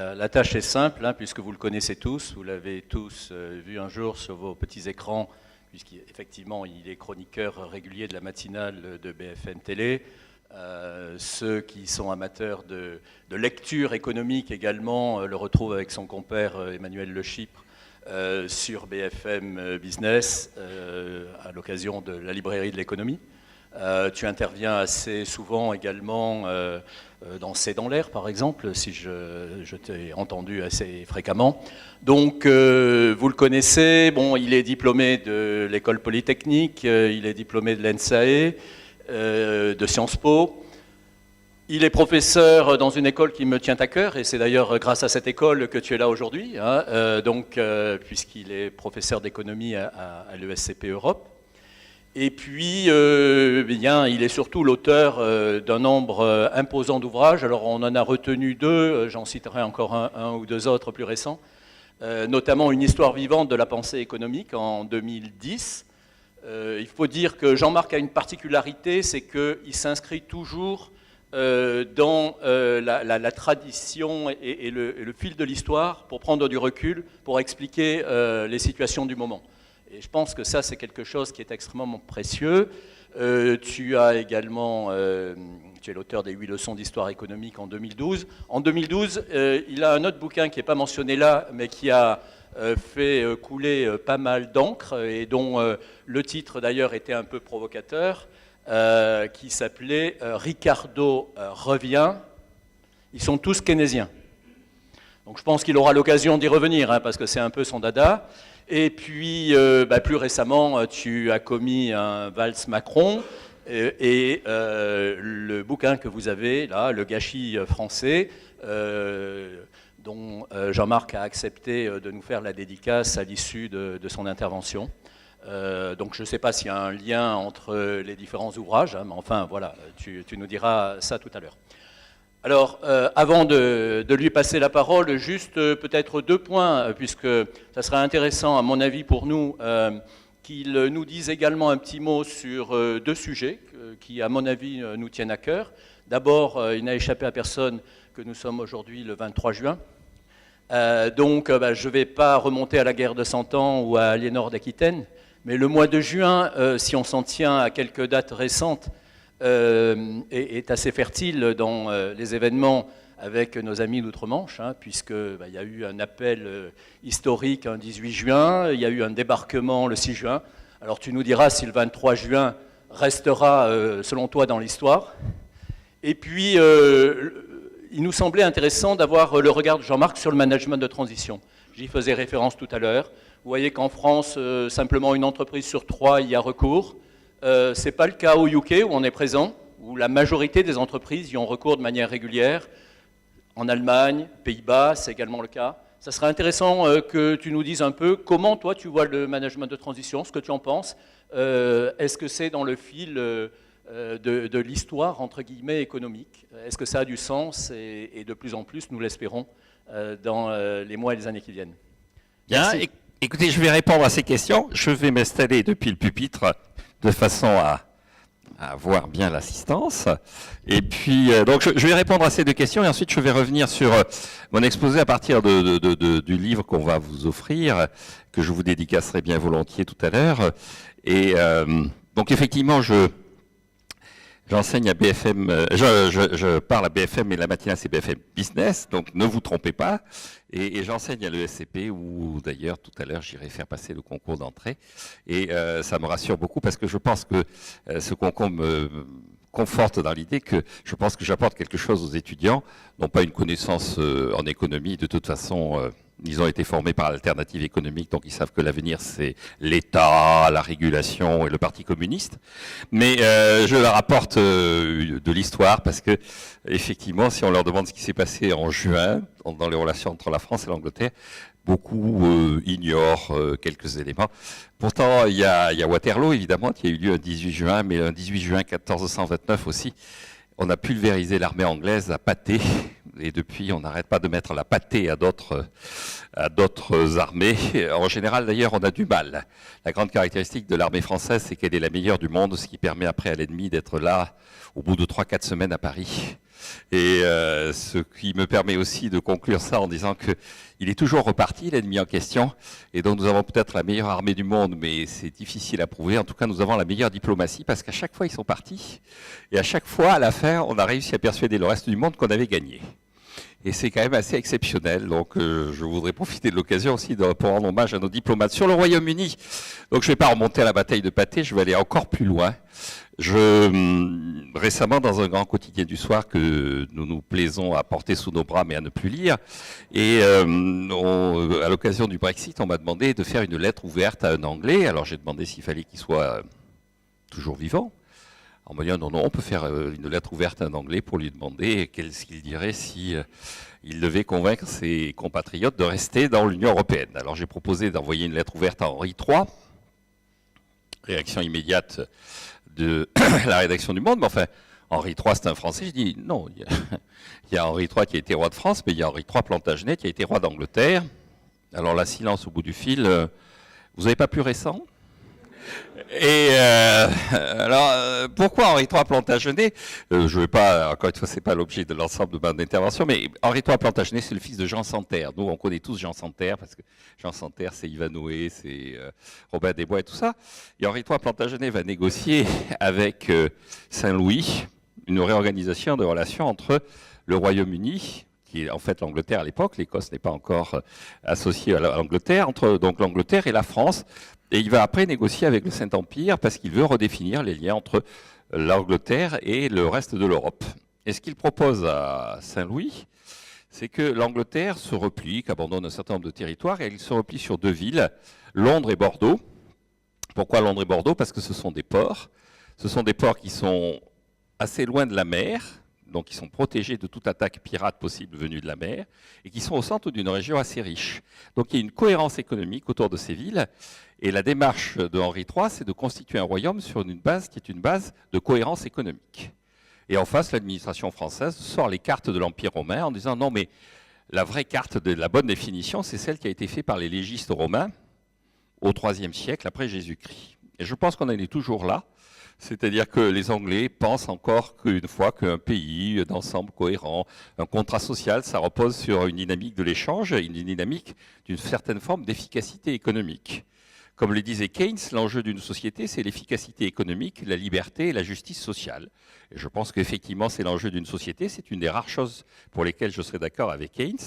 La tâche est simple, hein, puisque vous le connaissez tous, vous l'avez tous vu un jour sur vos petits écrans, puisqu'effectivement il est chroniqueur régulier de la matinale de BFM Télé. Ceux qui sont amateurs de lecture économique également le retrouvent avec son compère Emmanuel Le Chypre sur BFM Business à l'occasion de la librairie de l'économie. Tu interviens assez souvent également dans C'est dans l'air, par exemple, si je t'ai entendu assez fréquemment. Donc, vous le connaissez, bon, il est diplômé de l'École Polytechnique, il est diplômé de l'ENSAE, de Sciences Po. Il est professeur dans une école qui me tient à cœur, et c'est d'ailleurs grâce à cette école que tu es là aujourd'hui, hein, puisqu'il est professeur d'économie à l'ESCP Europe. Et puis, bien, il est surtout l'auteur d'un nombre imposant d'ouvrages. Alors, on en a retenu deux, j'en citerai encore un ou deux autres plus récents, notamment Une histoire vivante de la pensée économique en 2010. Il faut dire que Jean-Marc a une particularité, c'est qu'il s'inscrit toujours dans la tradition et le fil de l'histoire pour prendre du recul, pour expliquer les situations du moment. Et je pense que ça, c'est quelque chose qui est extrêmement précieux. Tu as également, tu es l'auteur des 8 leçons d'histoire économique en 2012. En 2012, il a un autre bouquin qui n'est pas mentionné là, mais qui a fait couler pas mal d'encre, et dont le titre d'ailleurs était un peu provocateur, qui s'appelait Ricardo revient. Ils sont tous keynésiens. Donc je pense qu'il aura l'occasion d'y revenir, hein, parce que c'est un peu son dada. Et puis, plus récemment, tu as commis un valse Macron, et le bouquin que vous avez là, Le gâchis français, dont Jean-Marc a accepté de nous faire la dédicace à l'issue de son intervention. Donc je ne sais pas s'il y a un lien entre les différents ouvrages, hein, mais enfin voilà, tu nous diras ça tout à l'heure. Alors, avant de lui passer la parole, juste peut-être 2 points, puisque ça serait intéressant, à mon avis, pour nous, qu'il nous dise également un petit mot sur 2 sujets qui, à mon avis, nous tiennent à cœur. D'abord, il n'a échappé à personne que nous sommes aujourd'hui le 23 juin. Donc, je ne vais pas remonter à la guerre de 100 ans ou à Aliénor d'Aquitaine, mais le mois de juin, si on s'en tient à quelques dates récentes, est assez fertile dans les événements avec nos amis d'Outre-Manche, hein, puisqu'il y a eu un appel historique un 18 juin, il y a eu un débarquement le 6 juin. Alors tu nous diras si le 23 juin restera, selon toi, dans l'histoire. Et puis, il nous semblait intéressant d'avoir le regard de Jean-Marc sur le management de transition. J'y faisais référence tout à l'heure. Vous voyez qu'en France, simplement une entreprise sur 3 y a recours. Ce n'est pas le cas au UK où on est présent, où la majorité des entreprises y ont recours de manière régulière. En Allemagne, Pays-Bas, c'est également le cas. Ça serait intéressant que tu nous dises un peu comment toi tu vois le management de transition, ce que tu en penses. Est-ce que c'est dans le fil de l'histoire, entre guillemets, économique? Est-ce que ça a du sens et de plus en plus, nous l'espérons, dans les mois et les années qui viennent? Bien, écoutez, je vais répondre à ces questions. Je vais m'installer depuis le pupitre de façon à voir bien l'assistance. Et puis, donc, je vais répondre à ces 2 questions et ensuite je vais revenir sur mon exposé à partir du livre qu'on va vous offrir, que je vous dédicacerai bien volontiers tout à l'heure. Et donc, effectivement, j'enseigne à BFM, je parle à BFM, et la matinale c'est BFM Business, donc ne vous trompez pas. Et j'enseigne à l'ESCP, où d'ailleurs tout à l'heure j'irai faire passer le concours d'entrée. Et ça me rassure beaucoup parce que je pense que ce concours me conforte dans l'idée que je pense que j'apporte quelque chose aux étudiants, non pas une connaissance en économie, de toute façon. Ils ont été formés par l'alternative économique, donc ils savent que l'avenir, c'est l'État, la régulation et le Parti communiste. Mais je leur apporte de l'histoire parce que, effectivement, si on leur demande ce qui s'est passé en juin, dans les relations entre la France et l'Angleterre, beaucoup ignorent quelques éléments. Pourtant, il y a Waterloo, évidemment, qui a eu lieu un 18 juin, mais un 18 juin 1429 aussi. On a pulvérisé l'armée anglaise à pâté, et depuis, on n'arrête pas de mettre la pâtée à d'autres armées. En général, d'ailleurs, on a du mal. La grande caractéristique de l'armée française, c'est qu'elle est la meilleure du monde, ce qui permet après à l'ennemi d'être là, au bout de 3-4 semaines à Paris, Et ce qui me permet aussi de conclure ça en disant qu'il est toujours reparti, l'ennemi en question, et donc nous avons peut-être la meilleure armée du monde, mais c'est difficile à prouver. En tout cas, nous avons la meilleure diplomatie, parce qu'à chaque fois, ils sont partis, et à chaque fois, à la fin, on a réussi à persuader le reste du monde qu'on avait gagné. Et c'est quand même assez exceptionnel. Donc, je voudrais profiter de l'occasion aussi pour rendre hommage à nos diplomates. Sur le Royaume-Uni, donc je ne vais pas remonter à la bataille de Patay, je vais aller encore plus loin. Récemment, dans un grand quotidien du soir que nous nous plaisons à porter sous nos bras mais à ne plus lire, et à l'occasion du Brexit, on m'a demandé de faire une lettre ouverte à un Anglais. Alors j'ai demandé s'il fallait qu'il soit toujours vivant. En me disant non, on peut faire une lettre ouverte à un Anglais pour lui demander qu'est-ce qu'il dirait si il devait convaincre ses compatriotes de rester dans l'Union européenne. Alors j'ai proposé d'envoyer une lettre ouverte à Henri III. Réaction immédiate de la rédaction du Monde, mais enfin, Henri III c'est un Français. Je dis non, il y a Henri III qui a été roi de France, mais il y a Henri III Plantagenet qui a été roi d'Angleterre. Alors là, silence au bout du fil. Vous n'avez pas plus récent ? Et alors, pourquoi Henri III Plantagenet ? Je ne vais pas, encore une fois, c'est pas l'objet de l'ensemble de ma intervention, mais Henri III Plantagenet, c'est le fils de Jean Santerre. Nous, on connaît tous Jean Santerre, parce que Jean Santerre, c'est Ivanhoé, c'est Robin des Bois et tout ça. Et Henri III Plantagenet va négocier avec Saint-Louis une réorganisation de relations entre le Royaume-Uni, qui est en fait l'Angleterre à l'époque, l'Écosse n'est pas encore associée à l'Angleterre, entre donc l'Angleterre et la France. Et il va après négocier avec le Saint-Empire parce qu'il veut redéfinir les liens entre l'Angleterre et le reste de l'Europe. Et ce qu'il propose à Saint-Louis, c'est que l'Angleterre se replie, qu'abandonne un certain nombre de territoires, et elle se replie sur deux villes, Londres et Bordeaux. Pourquoi Londres et Bordeaux ? Parce que ce sont des ports. Ce sont des ports qui sont assez loin de la mer, donc qui sont protégés de toute attaque pirate possible venue de la mer, et qui sont au centre d'une région assez riche. Donc il y a une cohérence économique autour de ces villes, et la démarche de Henri III, c'est de constituer un royaume sur une base qui est une base de cohérence économique. Et en face, l'administration française sort les cartes de l'Empire romain en disant non, mais la vraie carte de la bonne définition, c'est celle qui a été faite par les légistes romains au IIIe siècle après Jésus-Christ. Et je pense qu'on en est toujours là. C'est-à-dire que les Anglais pensent encore qu'une fois qu'un pays d'ensemble cohérent, un contrat social, ça repose sur une dynamique de l'échange, une dynamique d'une certaine forme d'efficacité économique. Comme le disait Keynes, l'enjeu d'une société, c'est l'efficacité économique, la liberté et la justice sociale. Et je pense qu'effectivement, c'est l'enjeu d'une société. C'est une des rares choses pour lesquelles je serais d'accord avec Keynes.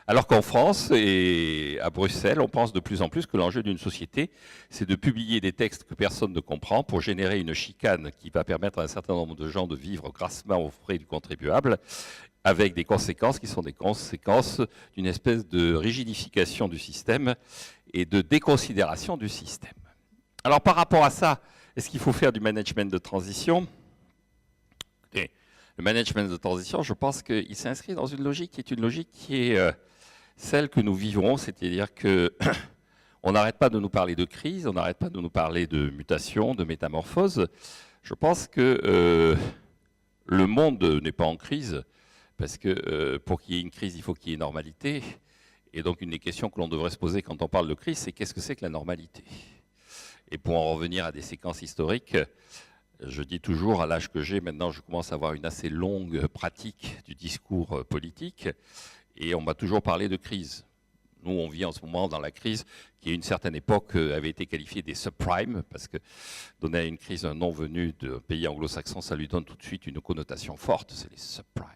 Alors qu'en France et à Bruxelles, on pense de plus en plus que l'enjeu d'une société, c'est de publier des textes que personne ne comprend pour générer une chicane qui va permettre à un certain nombre de gens de vivre grassement aux frais du contribuable, avec des conséquences qui sont des conséquences d'une espèce de rigidification du système et de déconsidération du système. Alors par rapport à ça, est-ce qu'il faut faire du management de transition ? Écoutez, le management de transition, je pense qu'il s'inscrit dans une logique qui est celle que nous vivons, c'est-à-dire que on n'arrête pas de nous parler de crise, on n'arrête pas de nous parler de mutation, de métamorphose. Je pense que le monde n'est pas en crise, parce que pour qu'il y ait une crise, il faut qu'il y ait une normalité. Et donc une des questions que l'on devrait se poser quand on parle de crise, c'est qu'est-ce que c'est que la normalité ? Et pour en revenir à des séquences historiques, je dis toujours, à l'âge que j'ai maintenant, je commence à avoir une assez longue pratique du discours politique, et on m'a toujours parlé de crise. Nous, on vit en ce moment dans la crise qui, à une certaine époque, avait été qualifiée des subprimes, parce que donner à une crise un nom venu d'un pays anglo-saxon, ça lui donne tout de suite une connotation forte, c'est les subprimes.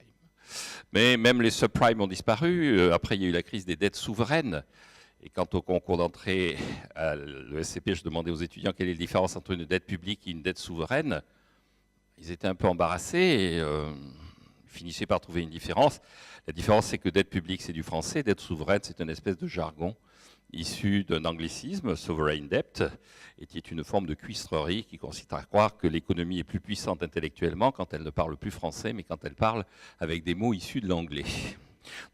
Mais même les subprimes ont disparu. Après, il y a eu la crise des dettes souveraines. Et quant au concours d'entrée à l'ESCP, je demandais aux étudiants quelle est la différence entre une dette publique et une dette souveraine. Ils étaient un peu embarrassés et finissaient par trouver une différence. La différence, c'est que dette publique, c'est du français. Dette souveraine, c'est une espèce de jargon issu d'un anglicisme, sovereign debt, et qui est une forme de cuistrerie qui consiste à croire que l'économie est plus puissante intellectuellement quand elle ne parle plus français, mais quand elle parle avec des mots issus de l'anglais.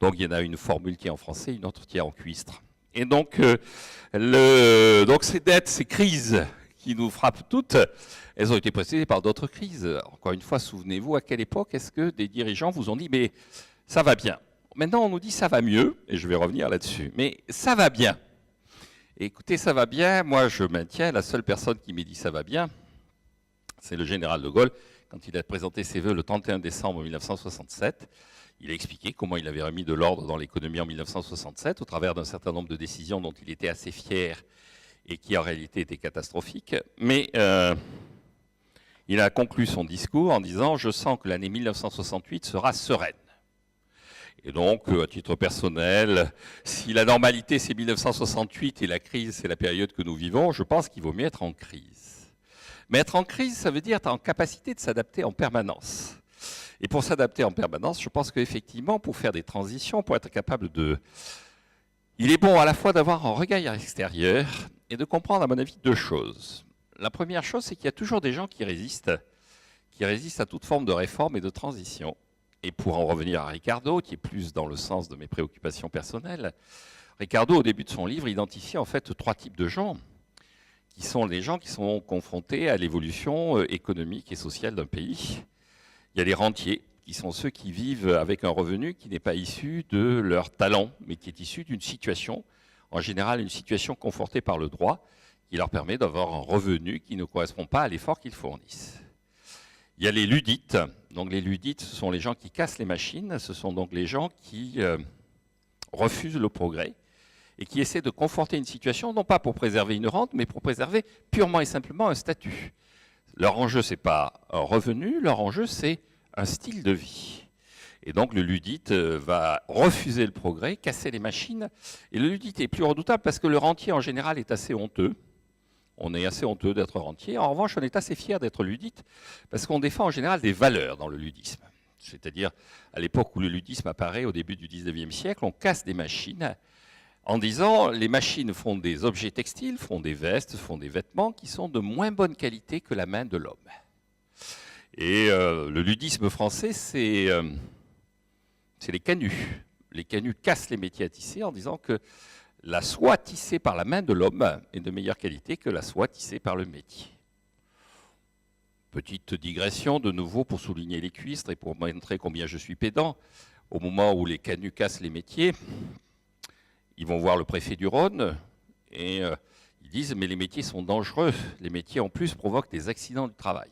Donc il y en a une formule qui est en français, une autre qui est en cuistre. Et donc, donc ces dettes, ces crises qui nous frappent toutes, elles ont été précédées par d'autres crises. Encore une fois, souvenez-vous à quelle époque est-ce que des dirigeants vous ont dit « mais ça va bien ». Maintenant, on nous dit « ça va mieux », et je vais revenir là-dessus, mais ça va bien. Et écoutez, ça va bien, moi je maintiens, la seule personne qui m'ait dit « ça va bien », C'est le général de Gaulle, quand il a présenté ses vœux le 31 décembre 1967, il a expliqué comment il avait remis de l'ordre dans l'économie en 1967 au travers d'un certain nombre de décisions dont il était assez fier et qui en réalité étaient catastrophiques. Mais il a conclu son discours en disant « Je sens que l'année 1968 sera sereine ». Et donc, à titre personnel, si la normalité c'est 1968 et la crise c'est la période que nous vivons, je pense qu'il vaut mieux être en crise. Mais être en crise, ça veut dire être en capacité de s'adapter en permanence. Et pour s'adapter en permanence, je pense qu'effectivement, pour faire des transitions, pour être capable de... Il est bon à la fois d'avoir un regard extérieur et de comprendre, à mon avis, deux choses. La première chose, c'est qu'il y a toujours des gens qui résistent à toute forme de réforme et de transition. Et pour en revenir à Ricardo, qui est plus dans le sens de mes préoccupations personnelles, Ricardo, au début de son livre, identifie en fait trois types de gens, qui sont les gens qui sont confrontés à l'évolution économique et sociale d'un pays. Il y a les rentiers, qui sont ceux qui vivent avec un revenu qui n'est pas issu de leur talent, mais qui est issu d'une situation, en général une situation confortée par le droit, qui leur permet d'avoir un revenu qui ne correspond pas à l'effort qu'ils fournissent. Il y a les ludites. Donc les ludites, ce sont les gens qui cassent les machines, ce sont donc les gens qui refusent le progrès et qui essaient de conforter une situation, non pas pour préserver une rente, mais pour préserver purement et simplement un statut. Leur enjeu, ce n'est pas un revenu, leur enjeu, c'est un style de vie. Et donc le ludite va refuser le progrès, casser les machines. Et le ludite est plus redoutable parce que le rentier, en général, est assez honteux. On est assez honteux d'être rentier. En revanche, on est assez fier d'être ludite parce qu'on défend en général des valeurs dans le ludisme. C'est-à-dire, à l'époque où le ludisme apparaît, au début du 19e siècle, on casse des machines en disant les machines font des objets textiles, font des vestes, font des vêtements qui sont de moins bonne qualité que la main de l'homme. Et le ludisme français, c'est les canuts. Les canuts cassent les métiers à tisser en disant que la soie tissée par la main de l'homme est de meilleure qualité que la soie tissée par le métier. Petite digression de nouveau pour souligner les cuistres et pour montrer combien je suis pédant. Au moment où les canuts cassent les métiers, ils vont voir le préfet du Rhône et ils disent « mais les métiers sont dangereux, les métiers en plus provoquent des accidents du travail ».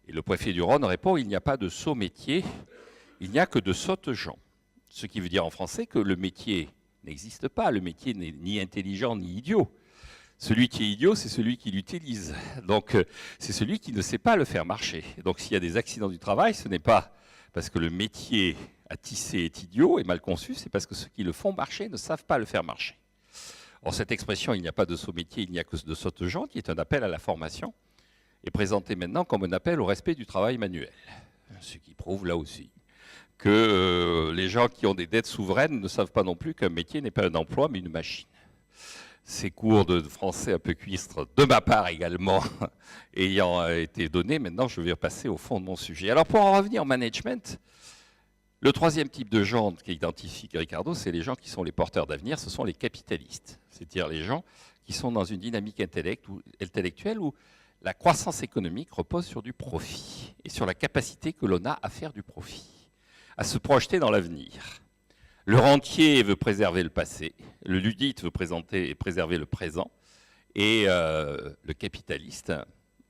Et le préfet du Rhône répond « il n'y a pas de sots métiers, il n'y a que de sottes gens ». Ce qui veut dire en français que le métier n'existe pas, le métier n'est ni intelligent ni idiot. Celui qui est idiot, c'est celui qui l'utilise. Donc, c'est celui qui ne sait pas le faire marcher. Donc, s'il y a des accidents du travail, ce n'est pas parce que le métier à tisser est idiot et mal conçu, c'est parce que ceux qui le font marcher ne savent pas le faire marcher. Or, cette expression « il n'y a pas de sot métier, il n'y a que de sottes gens » qui est un appel à la formation, est présentée maintenant comme un appel au respect du travail manuel. Ce qui prouve là aussi que les gens qui ont des dettes souveraines ne savent pas non plus qu'un métier n'est pas un emploi, mais une machine. Ces cours de français un peu cuistres, de ma part également, ayant été donnés, maintenant je vais passer au fond de mon sujet. Alors pour en revenir au management, le troisième type de gens qu'identifie Ricardo, c'est les gens qui sont les porteurs d'avenir, ce sont les capitalistes. C'est-à-dire les gens qui sont dans une dynamique intellectuelle où la croissance économique repose sur du profit et sur la capacité que l'on a à faire du profit, à se projeter dans l'avenir. Le rentier veut préserver le passé, le ludite veut préserver le présent, et le capitaliste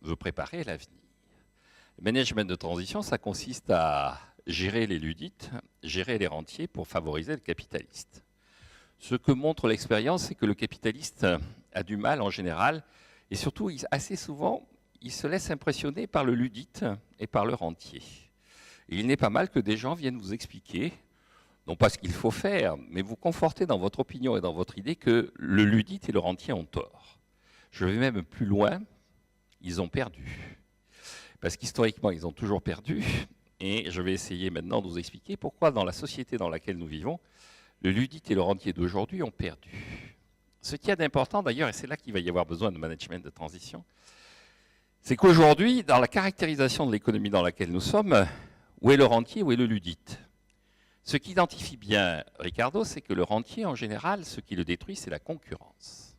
veut préparer l'avenir. Le management de transition, ça consiste à gérer les ludites, gérer les rentiers pour favoriser le capitaliste. Ce que montre l'expérience, c'est que le capitaliste a du mal en général, et surtout, assez souvent, il se laisse impressionner par le ludite et par le rentier. Et il n'est pas mal que des gens viennent vous expliquer, non pas ce qu'il faut faire, mais vous conforter dans votre opinion et dans votre idée que le ludite et le rentier ont tort. Je vais même plus loin, ils ont perdu. Parce qu'historiquement, ils ont toujours perdu, et je vais essayer maintenant de vous expliquer pourquoi dans la société dans laquelle nous vivons, le ludite et le rentier d'aujourd'hui ont perdu. Ce qu'il y a d'important d'ailleurs, et c'est là qu'il va y avoir besoin de management de transition, c'est qu'aujourd'hui, dans la caractérisation de l'économie dans laquelle nous sommes, où est le rentier, où est le ludite? Ce qu'identifie bien Ricardo, c'est que le rentier, en général, ce qui le détruit, c'est la concurrence.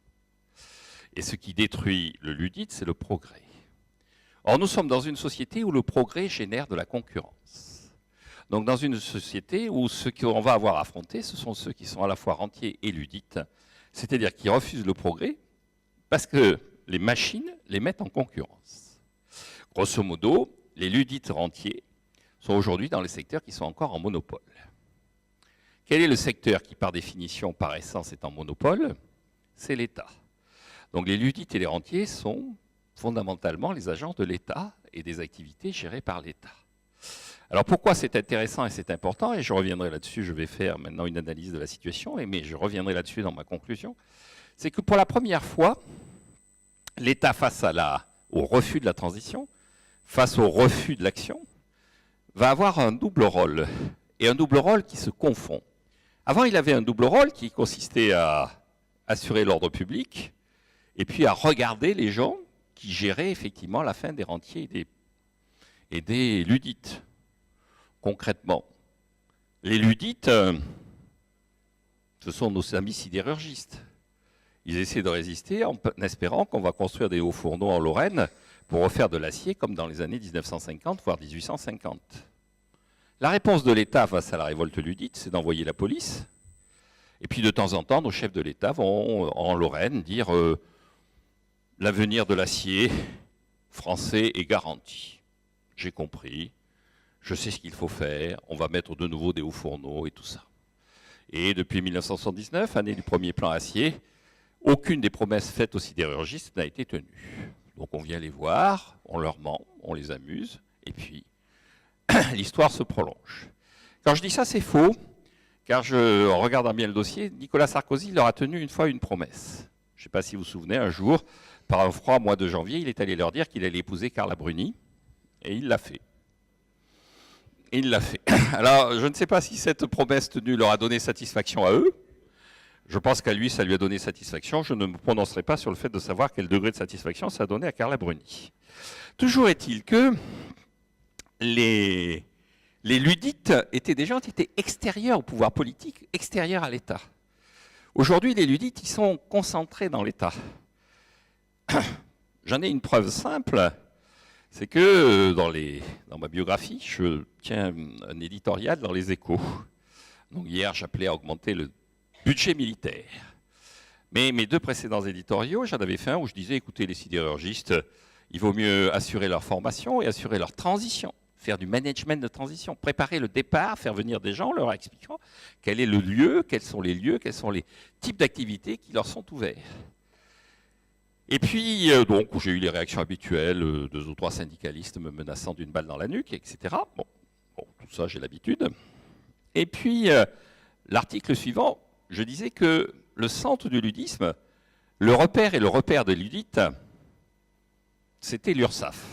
Et ce qui détruit le ludite, c'est le progrès. Or, nous sommes dans une société où le progrès génère de la concurrence. Donc, dans une société où ce qu'on va avoir à affronter, ce sont ceux qui sont à la fois rentiers et ludites, c'est-à-dire qui refusent le progrès parce que les machines les mettent en concurrence. Grosso modo, les ludites rentiers sont aujourd'hui dans les secteurs qui sont encore en monopole. Quel est le secteur qui, par définition, par essence, est en monopole? C'est l'État. Donc les ludites et les rentiers sont fondamentalement les agents de l'État et des activités gérées par l'État. Alors pourquoi c'est intéressant et c'est important, et je reviendrai là-dessus, je vais faire maintenant une analyse de la situation, mais je reviendrai là-dessus dans ma conclusion, c'est que pour la première fois, l'État face au refus de la transition, face au refus de l'action, va avoir un double rôle, et un double rôle qui se confond. Avant, il avait un double rôle qui consistait à assurer l'ordre public, et puis à regarder les gens qui géraient effectivement la fin des rentiers et des ludites. Concrètement, les ludites, ce sont nos amis sidérurgistes. Ils essaient de résister en espérant qu'on va construire des hauts fourneaux en Lorraine pour refaire de l'acier comme dans les années 1950, voire 1850. La réponse de l'État face à la révolte ludite, c'est d'envoyer la police. Et puis de temps en temps, nos chefs de l'État vont en Lorraine dire l'avenir de l'acier français est garanti. J'ai compris, je sais ce qu'il faut faire, on va mettre de nouveau des hauts fourneaux et tout ça. Et depuis 1979, année du premier plan acier, aucune des promesses faites aux sidérurgistes n'a été tenue. Donc on vient les voir, on leur ment, on les amuse, et puis l'histoire se prolonge. Quand je dis ça, c'est faux, car en regardant bien le dossier, Nicolas Sarkozy leur a tenu une fois une promesse. Je ne sais pas si vous vous souvenez, un jour, par un froid mois de janvier, il est allé leur dire qu'il allait épouser Carla Bruni, et il l'a fait. Il l'a fait. Alors, je ne sais pas si cette promesse tenue leur a donné satisfaction à eux. Je pense qu'à lui, ça lui a donné satisfaction. Je ne me prononcerai pas sur le fait de savoir quel degré de satisfaction ça a donné à Carla Bruni. Toujours est-il que les ludites étaient des gens qui étaient extérieurs au pouvoir politique, extérieurs à l'État. Aujourd'hui, les ludites, ils sont concentrés dans l'État. J'en ai une preuve simple, c'est que dans ma biographie, je tiens un éditorial dans Les Échos. Donc hier, j'appelais à augmenter le budget militaire. Mais mes deux précédents éditoriaux, j'en avais fait un où je disais, écoutez, les sidérurgistes, il vaut mieux assurer leur formation et assurer leur transition, faire du management de transition, préparer le départ, faire venir des gens, leur expliquant quel est le lieu, quels sont les lieux, quels sont les types d'activités qui leur sont ouverts. Et puis, donc, j'ai eu les réactions habituelles, 2 ou 3 syndicalistes me menaçant d'une balle dans la nuque, etc. Bon, tout ça, j'ai l'habitude. Et puis, l'article suivant, je disais que le centre du ludisme, le repère et le repère de ludites, c'était l'URSSAF.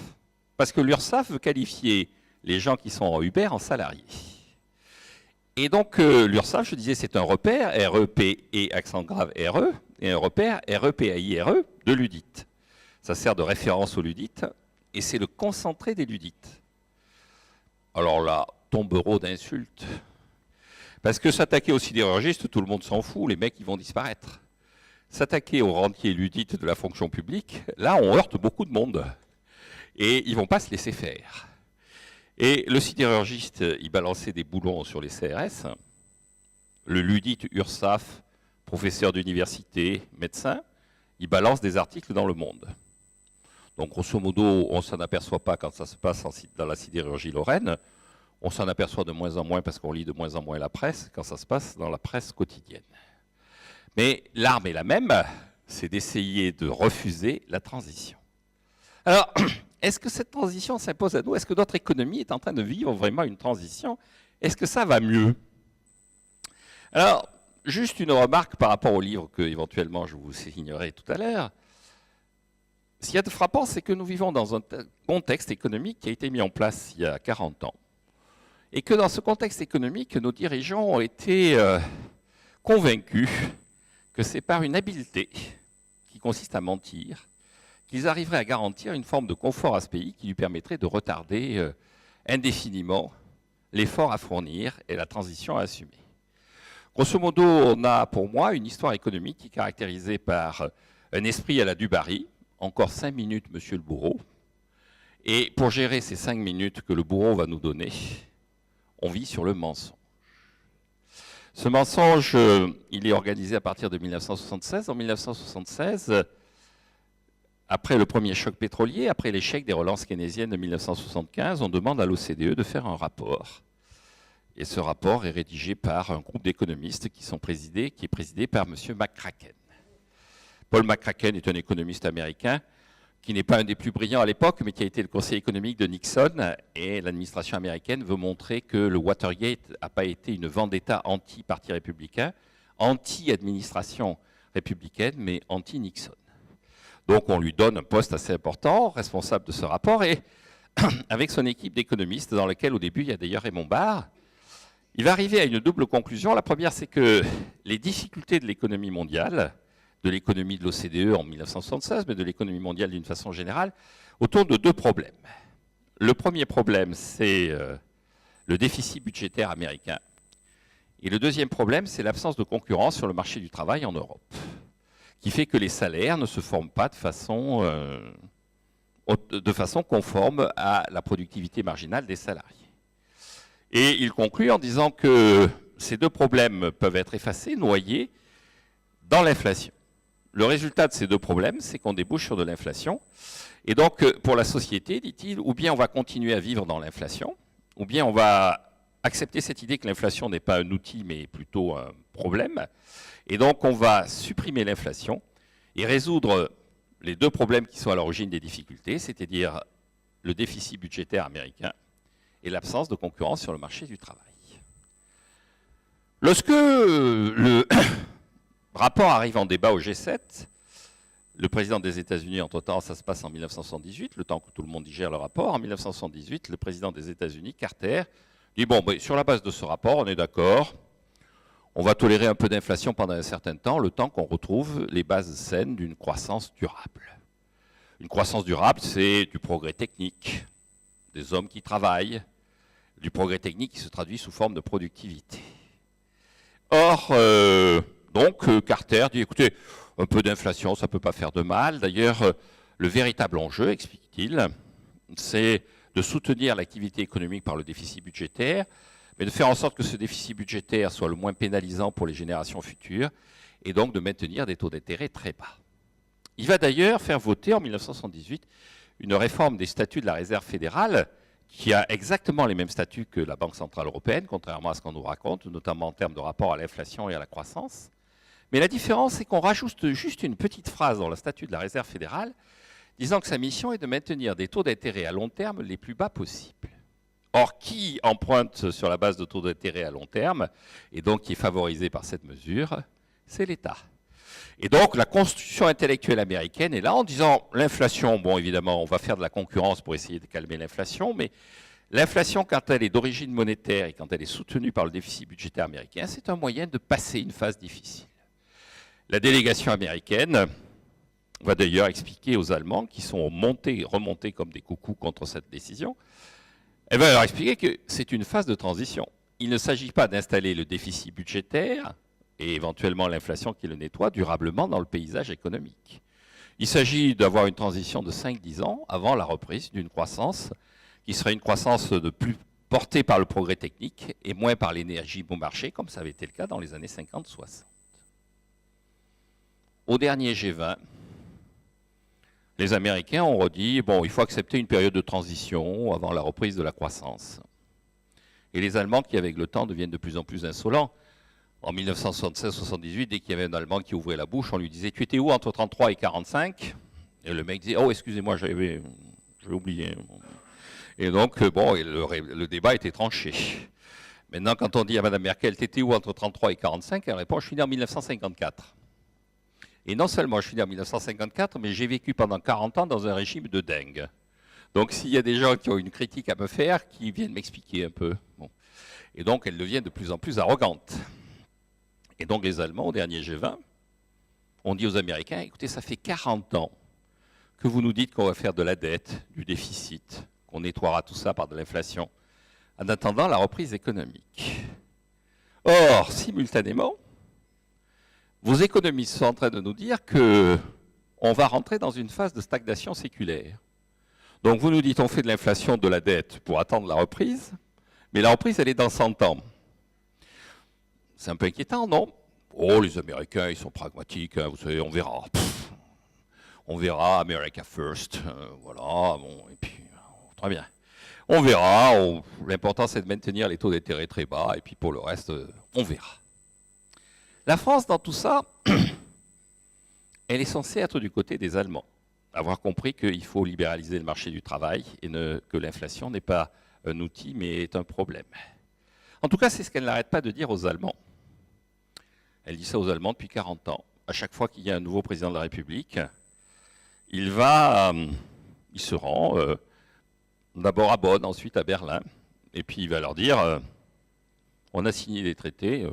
Parce que l'URSSAF veut qualifier les gens qui sont en Uber en salariés. Et donc, l'URSSAF, je disais, c'est un repère, R-E-P-E, accent grave R-E, et un repère, R-E-P-A-I-R-E, de ludites. Ça sert de référence aux ludites, et c'est le concentré des ludites. Alors là, tombereau d'insultes. Parce que s'attaquer aux sidérurgistes, tout le monde s'en fout, les mecs, ils vont disparaître. S'attaquer aux rentiers ludites de la fonction publique, là, on heurte beaucoup de monde. Et ils ne vont pas se laisser faire. Et le sidérurgiste, il balançait des boulons sur les CRS. Le ludite URSSAF, professeur d'université, médecin, il balance des articles dans Le Monde. Donc, grosso modo, on ne s'en aperçoit pas quand ça se passe dans la sidérurgie lorraine. On s'en aperçoit de moins en moins parce qu'on lit de moins en moins la presse quand ça se passe dans la presse quotidienne. Mais l'arme est la même, c'est d'essayer de refuser la transition. Alors, est-ce que cette transition s'impose à nous? Est-ce que notre économie est en train de vivre vraiment une transition? Est-ce que ça va mieux? Alors, juste une remarque par rapport au livre que, éventuellement, je vous signerai tout à l'heure. Ce qu'il y a de frappant, c'est que nous vivons dans un contexte économique qui a été mis en place il y a 40 ans. Et que dans ce contexte économique, nos dirigeants ont été convaincus que c'est par une habileté qui consiste à mentir qu'ils arriveraient à garantir une forme de confort à ce pays qui lui permettrait de retarder indéfiniment l'effort à fournir et la transition à assumer. Grosso modo, on a pour moi une histoire économique qui est caractérisée par un esprit à la Dubarry, encore 5 minutes, monsieur le bourreau, et pour gérer ces 5 minutes que le bourreau va nous donner, on vit sur le mensonge. Ce mensonge, il est organisé à partir de 1976. En 1976, après le premier choc pétrolier, après l'échec des relances keynésiennes de 1975, on demande à l'OCDE de faire un rapport. Et ce rapport est rédigé par un groupe d'économistes qui est présidé par M. McCracken. Paul McCracken est un économiste américain qui n'est pas un des plus brillants à l'époque, mais qui a été le conseiller économique de Nixon. Et l'administration américaine veut montrer que le Watergate n'a pas été une vendetta anti-parti républicain, anti-administration républicaine, mais anti-Nixon. Donc on lui donne un poste assez important, responsable de ce rapport, et avec son équipe d'économistes, dans laquelle au début il y a d'ailleurs Raymond Barre, il va arriver à une double conclusion. La première, c'est que les difficultés de l'économie mondiale, de l'économie de l'OCDE en 1976, mais de l'économie mondiale d'une façon générale, autour de deux problèmes. Le premier problème, c'est le déficit budgétaire américain. Et le deuxième problème, c'est l'absence de concurrence sur le marché du travail en Europe, qui fait que les salaires ne se forment pas de façon conforme à la productivité marginale des salariés. Et il conclut en disant que ces deux problèmes peuvent être effacés, noyés dans l'inflation. Le résultat de ces deux problèmes, c'est qu'on débouche sur de l'inflation. Et donc, pour la société, dit-il, ou bien on va continuer à vivre dans l'inflation, ou bien on va accepter cette idée que l'inflation n'est pas un outil, mais plutôt un problème. Et donc, on va supprimer l'inflation et résoudre les deux problèmes qui sont à l'origine des difficultés, c'est-à-dire le déficit budgétaire américain et l'absence de concurrence sur le marché du travail. Lorsque le rapport arrive en débat au G7, le président des États-Unis, entre-temps, ça se passe en 1978, le temps que tout le monde digère le rapport, en 1978, le président des États-Unis, Carter, dit « Bon, sur la base de ce rapport, on est d'accord, on va tolérer un peu d'inflation pendant un certain temps, le temps qu'on retrouve les bases saines d'une croissance durable. » Une croissance durable, c'est du progrès technique, des hommes qui travaillent, du progrès technique qui se traduit sous forme de productivité. Or, Carter dit, écoutez, un peu d'inflation, ça ne peut pas faire de mal. D'ailleurs, le véritable enjeu, explique-t-il, c'est de soutenir l'activité économique par le déficit budgétaire, mais de faire en sorte que ce déficit budgétaire soit le moins pénalisant pour les générations futures, et donc de maintenir des taux d'intérêt très bas. Il va d'ailleurs faire voter en 1978 une réforme des statuts de la Réserve fédérale, qui a exactement les mêmes statuts que la Banque centrale européenne, contrairement à ce qu'on nous raconte, notamment en termes de rapport à l'inflation et à la croissance. Mais la différence, c'est qu'on rajoute juste une petite phrase dans le statut de la Réserve fédérale, disant que sa mission est de maintenir des taux d'intérêt à long terme les plus bas possibles. Or, qui emprunte sur la base de taux d'intérêt à long terme, et donc qui est favorisé par cette mesure, c'est l'État. Et donc, la constitution intellectuelle américaine est là en disant l'inflation, bon, évidemment, on va faire de la concurrence pour essayer de calmer l'inflation, mais l'inflation, quand elle est d'origine monétaire et quand elle est soutenue par le déficit budgétaire américain, c'est un moyen de passer une phase difficile. La délégation américaine va d'ailleurs expliquer aux Allemands, qui sont remontés comme des coucous contre cette décision, elle va leur expliquer que c'est une phase de transition. Il ne s'agit pas d'installer le déficit budgétaire et éventuellement l'inflation qui le nettoie durablement dans le paysage économique. Il s'agit d'avoir une transition de 5-10 ans avant la reprise d'une croissance qui serait une croissance de plus portée par le progrès technique et moins par l'énergie bon marché, comme ça avait été le cas dans les années 50-60. Au dernier G20, les Américains ont redit, bon, il faut accepter une période de transition avant la reprise de la croissance. Et les Allemands, qui avec le temps deviennent de plus en plus insolents, en 1976-78, dès qu'il y avait un Allemand qui ouvrait la bouche, on lui disait « Tu étais où entre 33 et 45 ?» Et le mec disait « Oh, excusez-moi, j'avais oublié. » Et donc, bon, le débat était tranché. Maintenant, quand on dit à Mme Merkel « T'étais où entre 33 et 45 ?» Elle répond « Je suis né en 1954. » Et non seulement je suis né en 1954, mais j'ai vécu pendant 40 ans dans un régime de dingue. Donc, s'il y a des gens qui ont une critique à me faire, qui viennent m'expliquer un peu. Bon. Et donc, elle devient de plus en plus arrogante. Et donc les Allemands, au dernier G20, ont dit aux Américains, écoutez, ça fait 40 ans que vous nous dites qu'on va faire de la dette, du déficit, qu'on nettoiera tout ça par de l'inflation, en attendant la reprise économique. Or, simultanément, vos économistes sont en train de nous dire qu'on va rentrer dans une phase de stagnation séculaire. Donc vous nous dites, on fait de l'inflation, de la dette pour attendre la reprise, mais la reprise, elle est dans 100 ans. C'est un peu inquiétant, non? Oh, les Américains, ils sont pragmatiques, hein, vous savez, on verra. on verra, America First, voilà, bon, et puis, très bien. On verra, l'important c'est de maintenir les taux d'intérêt très bas, et puis pour le reste, on verra. La France, dans tout ça, elle est censée être du côté des Allemands, avoir compris qu'il faut libéraliser le marché du travail, et que l'inflation n'est pas un outil, mais est un problème. En tout cas, c'est ce qu'elle n'arrête pas de dire aux Allemands. Elle dit ça aux Allemands depuis 40 ans. À chaque fois qu'il y a un nouveau président de la République, il se rend d'abord à Bonn, ensuite à Berlin, et puis il va leur dire on a signé des traités,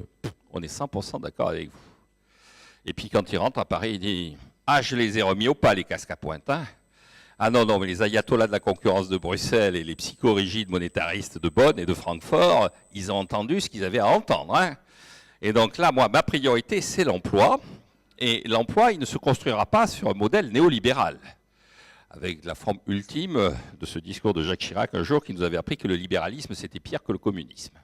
on est 100% d'accord avec vous. Et puis quand il rentre à Paris, il dit ah, je les ai remis au pas, les casques à pointe. Hein. Ah non, non, mais les ayatollahs de la concurrence de Bruxelles et les psychorigides monétaristes de Bonn et de Francfort, ils ont entendu ce qu'ils avaient à entendre. Hein. Et donc là, moi, ma priorité, c'est l'emploi. Et l'emploi, il ne se construira pas sur un modèle néolibéral. Avec la forme ultime de ce discours de Jacques Chirac un jour qui nous avait appris que le libéralisme, c'était pire que le communisme.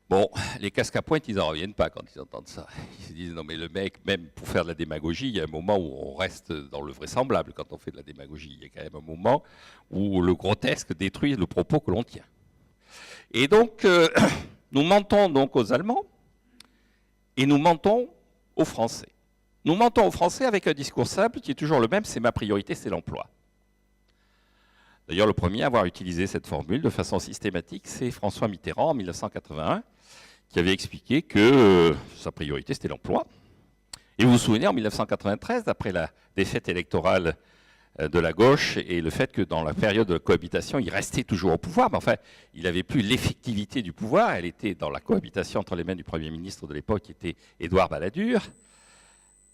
Bon, les casques à pointe, ils n'en reviennent pas quand ils entendent ça. Ils se disent, non mais le mec, même pour faire de la démagogie, il y a un moment où on reste dans le vraisemblable quand on fait de la démagogie. Il y a quand même un moment où le grotesque détruit le propos que l'on tient. Et donc, nous mentons donc aux Allemands et nous mentons aux Français. Nous mentons aux Français avec un discours simple qui est toujours le même, c'est ma priorité, c'est l'emploi. D'ailleurs, le premier à avoir utilisé cette formule de façon systématique, c'est François Mitterrand en 1981, qui avait expliqué que sa priorité, c'était l'emploi. Et vous vous souvenez, en 1993, après la défaite électorale de la gauche et le fait que dans la période de cohabitation, il restait toujours au pouvoir, mais enfin, il n'avait plus l'effectivité du pouvoir, elle était dans la cohabitation entre les mains du Premier ministre de l'époque, qui était Édouard Balladur.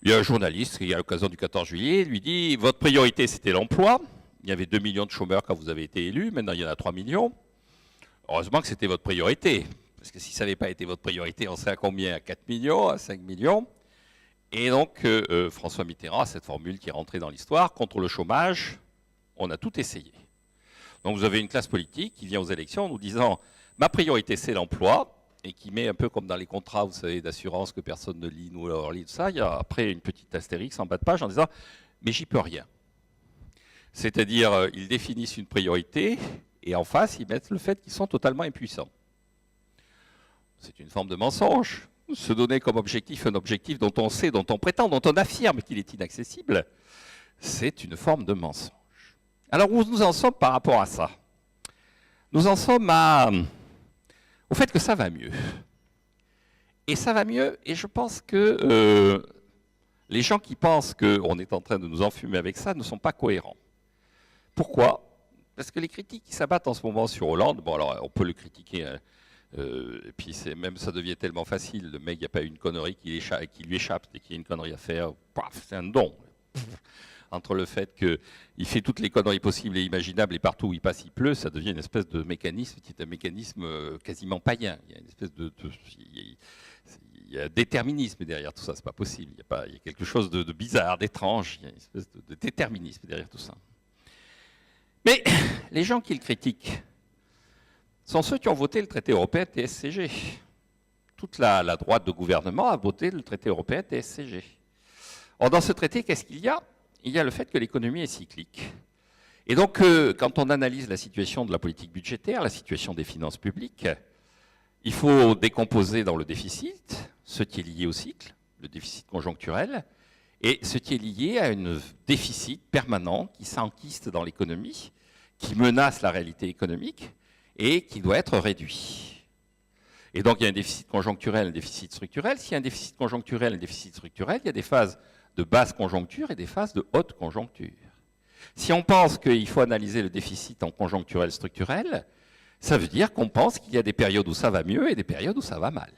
Il y a un journaliste qui, à l'occasion du 14 juillet, lui dit « Votre priorité, c'était l'emploi. Il y avait 2 millions de chômeurs quand vous avez été élu, maintenant il y en a 3 millions. Heureusement que c'était votre priorité, parce que si ça n'avait pas été votre priorité, on serait à combien? À 4 millions, à 5 millions ?» Et donc, François Mitterrand a cette formule qui est rentrée dans l'histoire. Contre le chômage, on a tout essayé. Donc vous avez une classe politique qui vient aux élections en nous disant « Ma priorité, c'est l'emploi », et qui met un peu comme dans les contrats, vous savez, d'assurance que personne ne lit, nous leur lit, tout ça. Il y a après une petite astérix en bas de page en disant « Mais j'y peux rien ». C'est-à-dire, ils définissent une priorité, et en face, ils mettent le fait qu'ils sont totalement impuissants. C'est une forme de mensonge. Se donner comme objectif un objectif dont on sait, dont on prétend, dont on affirme qu'il est inaccessible, c'est une forme de mensonge. Alors où nous en sommes par rapport à ça? Nous en sommes au fait que ça va mieux. Et ça va mieux, et je pense que les gens qui pensent qu'on est en train de nous enfumer avec ça ne sont pas cohérents. Pourquoi? Parce que les critiques qui s'abattent en ce moment sur Hollande, bon alors on peut le critiquer, et puis même ça devient tellement facile, le mec, il n'y a pas une connerie qui lui échappe, dès qu'il y a une connerie à faire, paf, c'est un don. Entre le fait qu'il fait toutes les conneries possibles et imaginables et partout où il passe il pleut, ça devient une espèce de mécanisme qui est un mécanisme quasiment païen. Il y a une espèce il y a un déterminisme derrière tout ça, c'est pas possible. Il y a quelque chose de bizarre, d'étrange, il y a une espèce de déterminisme derrière tout ça. Mais les gens qui le critiquent sont ceux qui ont voté le traité européen TSCG. Toute la droite de gouvernement a voté le traité européen TSCG. Or, dans ce traité, qu'est-ce qu'il y a? Il y a le fait que l'économie est cyclique. Et donc, quand on analyse la situation de la politique budgétaire, la situation des finances publiques, il faut décomposer dans le déficit ce qui est lié au cycle, le déficit conjoncturel, et ce qui est lié à un déficit permanent qui s'enquiste dans l'économie, qui menace la réalité économique et qui doit être réduit. Et donc, il y a un déficit conjoncturel, un déficit structurel. S'il y a un déficit conjoncturel, un déficit structurel, il y a des phases de basse conjoncture et des phases de haute conjoncture. Si on pense qu'il faut analyser le déficit en conjoncturel structurel, ça veut dire qu'on pense qu'il y a des périodes où ça va mieux et des périodes où ça va mal.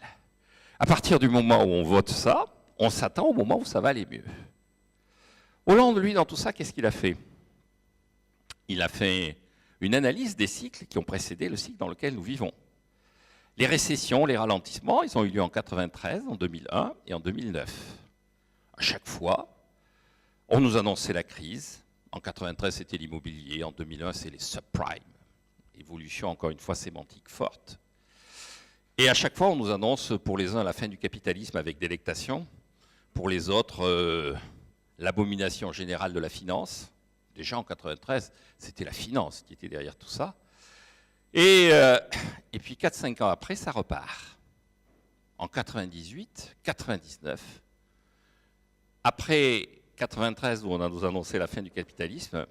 À partir du moment où on vote ça, on s'attend au moment où ça va aller mieux. Hollande, lui, dans tout ça, qu'est-ce qu'il a fait? Il a fait une analyse des cycles qui ont précédé le cycle dans lequel nous vivons. Les récessions, les ralentissements, ils ont eu lieu en 1993, en 2001 et en 2009. À chaque fois, on nous annonçait la crise. En 1993, c'était l'immobilier. En 2001, c'est les subprimes. Évolution, encore une fois, sémantique forte. Et à chaque fois, on nous annonce pour les uns la fin du capitalisme avec délectation, pour les autres l'abomination générale de la finance. Déjà en 93, c'était la finance qui était derrière tout ça. Et puis 4-5 ans après, ça repart. En 98, 99, après 93 où on a nous annoncé la fin du capitalisme,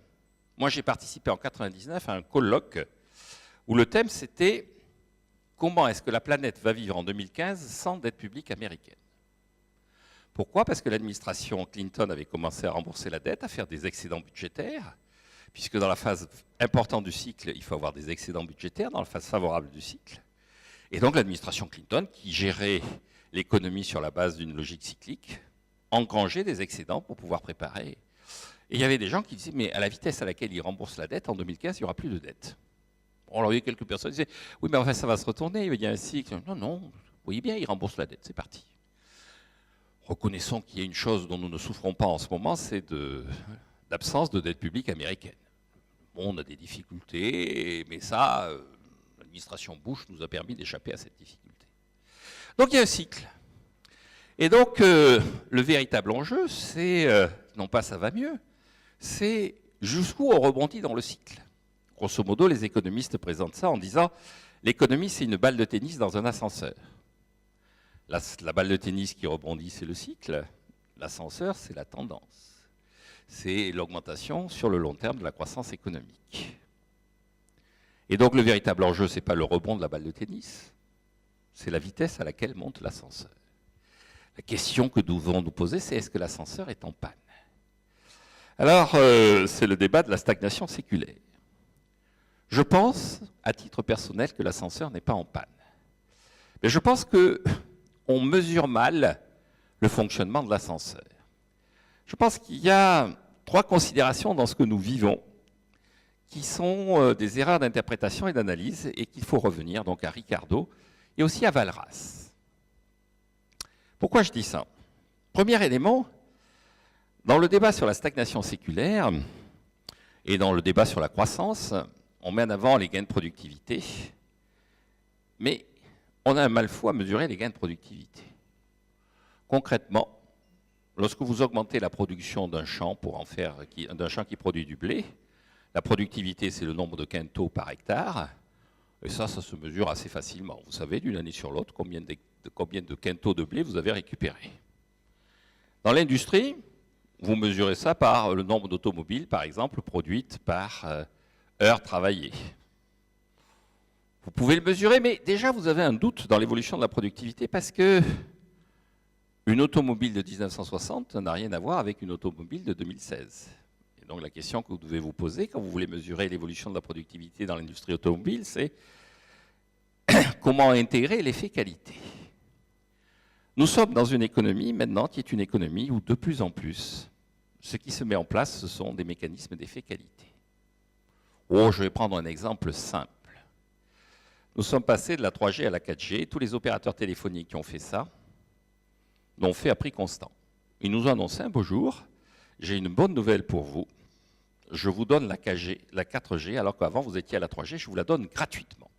moi j'ai participé en 99 à un colloque où le thème c'était comment est-ce que la planète va vivre en 2015 sans dette publique américaine. Pourquoi? Parce que l'administration Clinton avait commencé à rembourser la dette, à faire des excédents budgétaires, puisque dans la phase importante du cycle, il faut avoir des excédents budgétaires, dans la phase favorable du cycle. Et donc l'administration Clinton, qui gérait l'économie sur la base d'une logique cyclique, engrangeait des excédents pour pouvoir préparer. Et il y avait des gens qui disaient, mais à la vitesse à laquelle ils remboursent la dette, en 2015, il n'y aura plus de dette. Alors il y a quelques personnes qui disaient, oui, mais enfin ça va se retourner, il y a un cycle. Non, non, vous voyez bien, ils remboursent la dette, c'est parti. Reconnaissons qu'il y a une chose dont nous ne souffrons pas en ce moment, c'est l'absence de dette publique américaine. Bon, on a des difficultés, mais ça, l'administration Bush nous a permis d'échapper à cette difficulté. Donc il y a un cycle. Et donc le véritable enjeu, c'est, non pas ça va mieux, c'est jusqu'où on rebondit dans le cycle. Grosso modo, les économistes présentent ça en disant l'économie, c'est une balle de tennis dans un ascenseur. La balle de tennis qui rebondit, c'est le cycle. L'ascenseur, c'est la tendance. C'est l'augmentation sur le long terme de la croissance économique. Et donc le véritable enjeu, ce n'est pas le rebond de la balle de tennis, c'est la vitesse à laquelle monte l'ascenseur. La question que nous devons nous poser, c'est est-ce que l'ascenseur est en panne? Alors, c'est le débat de la stagnation séculaire. Je pense, à titre personnel, que l'ascenseur n'est pas en panne. Mais je pense qu'on mesure mal le fonctionnement de l'ascenseur. Je pense qu'il y a 3 considérations dans ce que nous vivons qui sont des erreurs d'interprétation et d'analyse et qu'il faut revenir donc à Ricardo et aussi à Walras. Pourquoi je dis ça? Premier élément, dans le débat sur la stagnation séculaire et dans le débat sur la croissance, on met en avant les gains de productivité, mais on a un mal fou à mesurer les gains de productivité. Concrètement, lorsque vous augmentez la production d'un champ pour en faire d'un champ qui produit du blé, la productivité, c'est le nombre de quintaux par hectare, et ça se mesure assez facilement. Vous savez, d'une année sur l'autre, combien de quintaux de blé vous avez récupéré. Dans l'industrie, vous mesurez ça par le nombre d'automobiles, par exemple, produites par heure travaillée. Vous pouvez le mesurer, mais déjà vous avez un doute dans l'évolution de la productivité parce que une automobile de 1960 n'a rien à voir avec une automobile de 2016. Et donc la question que vous devez vous poser quand vous voulez mesurer l'évolution de la productivité dans l'industrie automobile, c'est comment intégrer l'effet qualité. Nous sommes dans une économie maintenant qui est une économie où de plus en plus, ce qui se met en place, ce sont des mécanismes d'effet qualité. Oh, je vais prendre un exemple simple. Nous sommes passés de la 3G à la 4G. Tous les opérateurs téléphoniques qui ont fait ça l'ont fait à prix constant. Ils nous ont annoncé un beau jour, j'ai une bonne nouvelle pour vous. Je vous donne la 4G, alors qu'avant vous étiez à la 3G, je vous la donne gratuitement.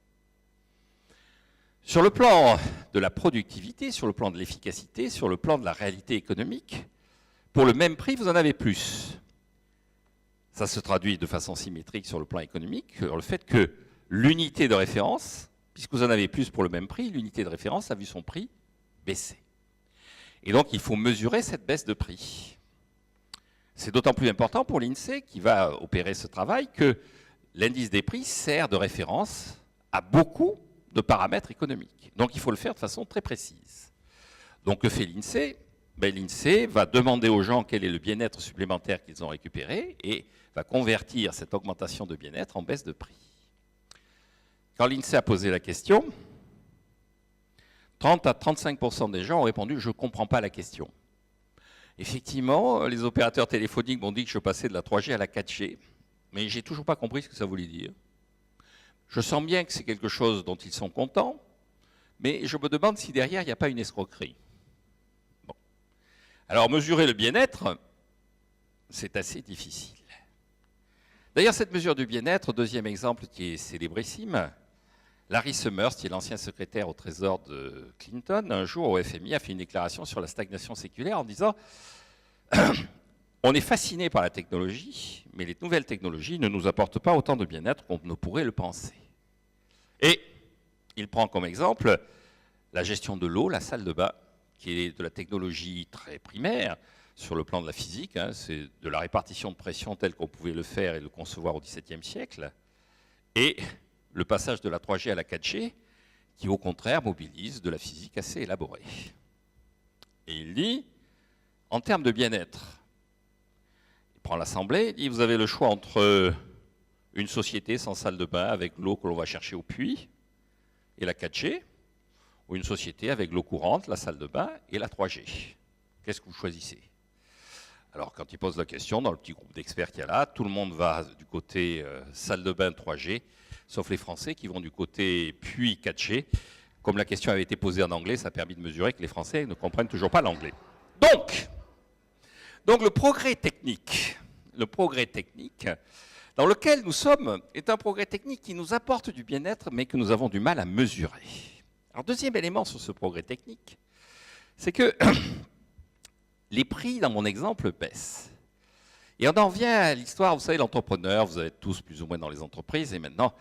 Sur le plan de la productivité, sur le plan de l'efficacité, sur le plan de la réalité économique, pour le même prix, vous en avez plus. Ça se traduit de façon symétrique sur le plan économique, sur le fait que l'unité de référence, puisque vous en avez plus pour le même prix, l'unité de référence a vu son prix baisser. Et donc, il faut mesurer cette baisse de prix. C'est d'autant plus important pour l'INSEE, qui va opérer ce travail, que l'indice des prix sert de référence à beaucoup de paramètres économiques. Donc, il faut le faire de façon très précise. Donc, que fait l'INSEE? L'INSEE va demander aux gens quel est le bien-être supplémentaire qu'ils ont récupéré et va convertir cette augmentation de bien-être en baisse de prix. Quand l'INSEE a posé la question, 30 à 35% des gens ont répondu « je ne comprends pas la question ». Effectivement, les opérateurs téléphoniques m'ont dit que je passais de la 3G à la 4G, mais je n'ai toujours pas compris ce que ça voulait dire. Je sens bien que c'est quelque chose dont ils sont contents, mais je me demande si derrière il n'y a pas une escroquerie. Bon. Alors mesurer le bien-être, c'est assez difficile. D'ailleurs, cette mesure du bien-être, deuxième exemple qui est célébrissime, Larry Summers, qui est l'ancien secrétaire au Trésor de Clinton, un jour au FMI a fait une déclaration sur la stagnation séculaire en disant on est fasciné par la technologie, mais les nouvelles technologies ne nous apportent pas autant de bien-être qu'on ne pourrait le penser. Et il prend comme exemple la gestion de l'eau, la salle de bain, qui est de la technologie très primaire sur le plan de la physique, hein, c'est de la répartition de pression telle qu'on pouvait le faire et le concevoir au XVIIe siècle, et le passage de la 3G à la 4G, qui au contraire mobilise de la physique assez élaborée. Et il dit, en termes de bien-être, il prend l'Assemblée, il dit, vous avez le choix entre une société sans salle de bain avec l'eau que l'on va chercher au puits et la 4G, ou une société avec l'eau courante, la salle de bain et la 3G. Qu'est-ce que vous choisissez? Alors, quand il pose la question, dans le petit groupe d'experts qu'il y a là, tout le monde va du côté salle de bain 3G, sauf les Français qui vont du côté puits 4G. Comme la question avait été posée en anglais, ça a permis de mesurer que les Français ne comprennent toujours pas l'anglais. Donc le progrès technique dans lequel nous sommes est un progrès technique qui nous apporte du bien-être, mais que nous avons du mal à mesurer. Alors, deuxième élément sur ce progrès technique, c'est que les prix, dans mon exemple, baissent. Et on en vient à l'histoire, vous savez, l'entrepreneur, vous êtes tous plus ou moins dans les entreprises, et maintenant,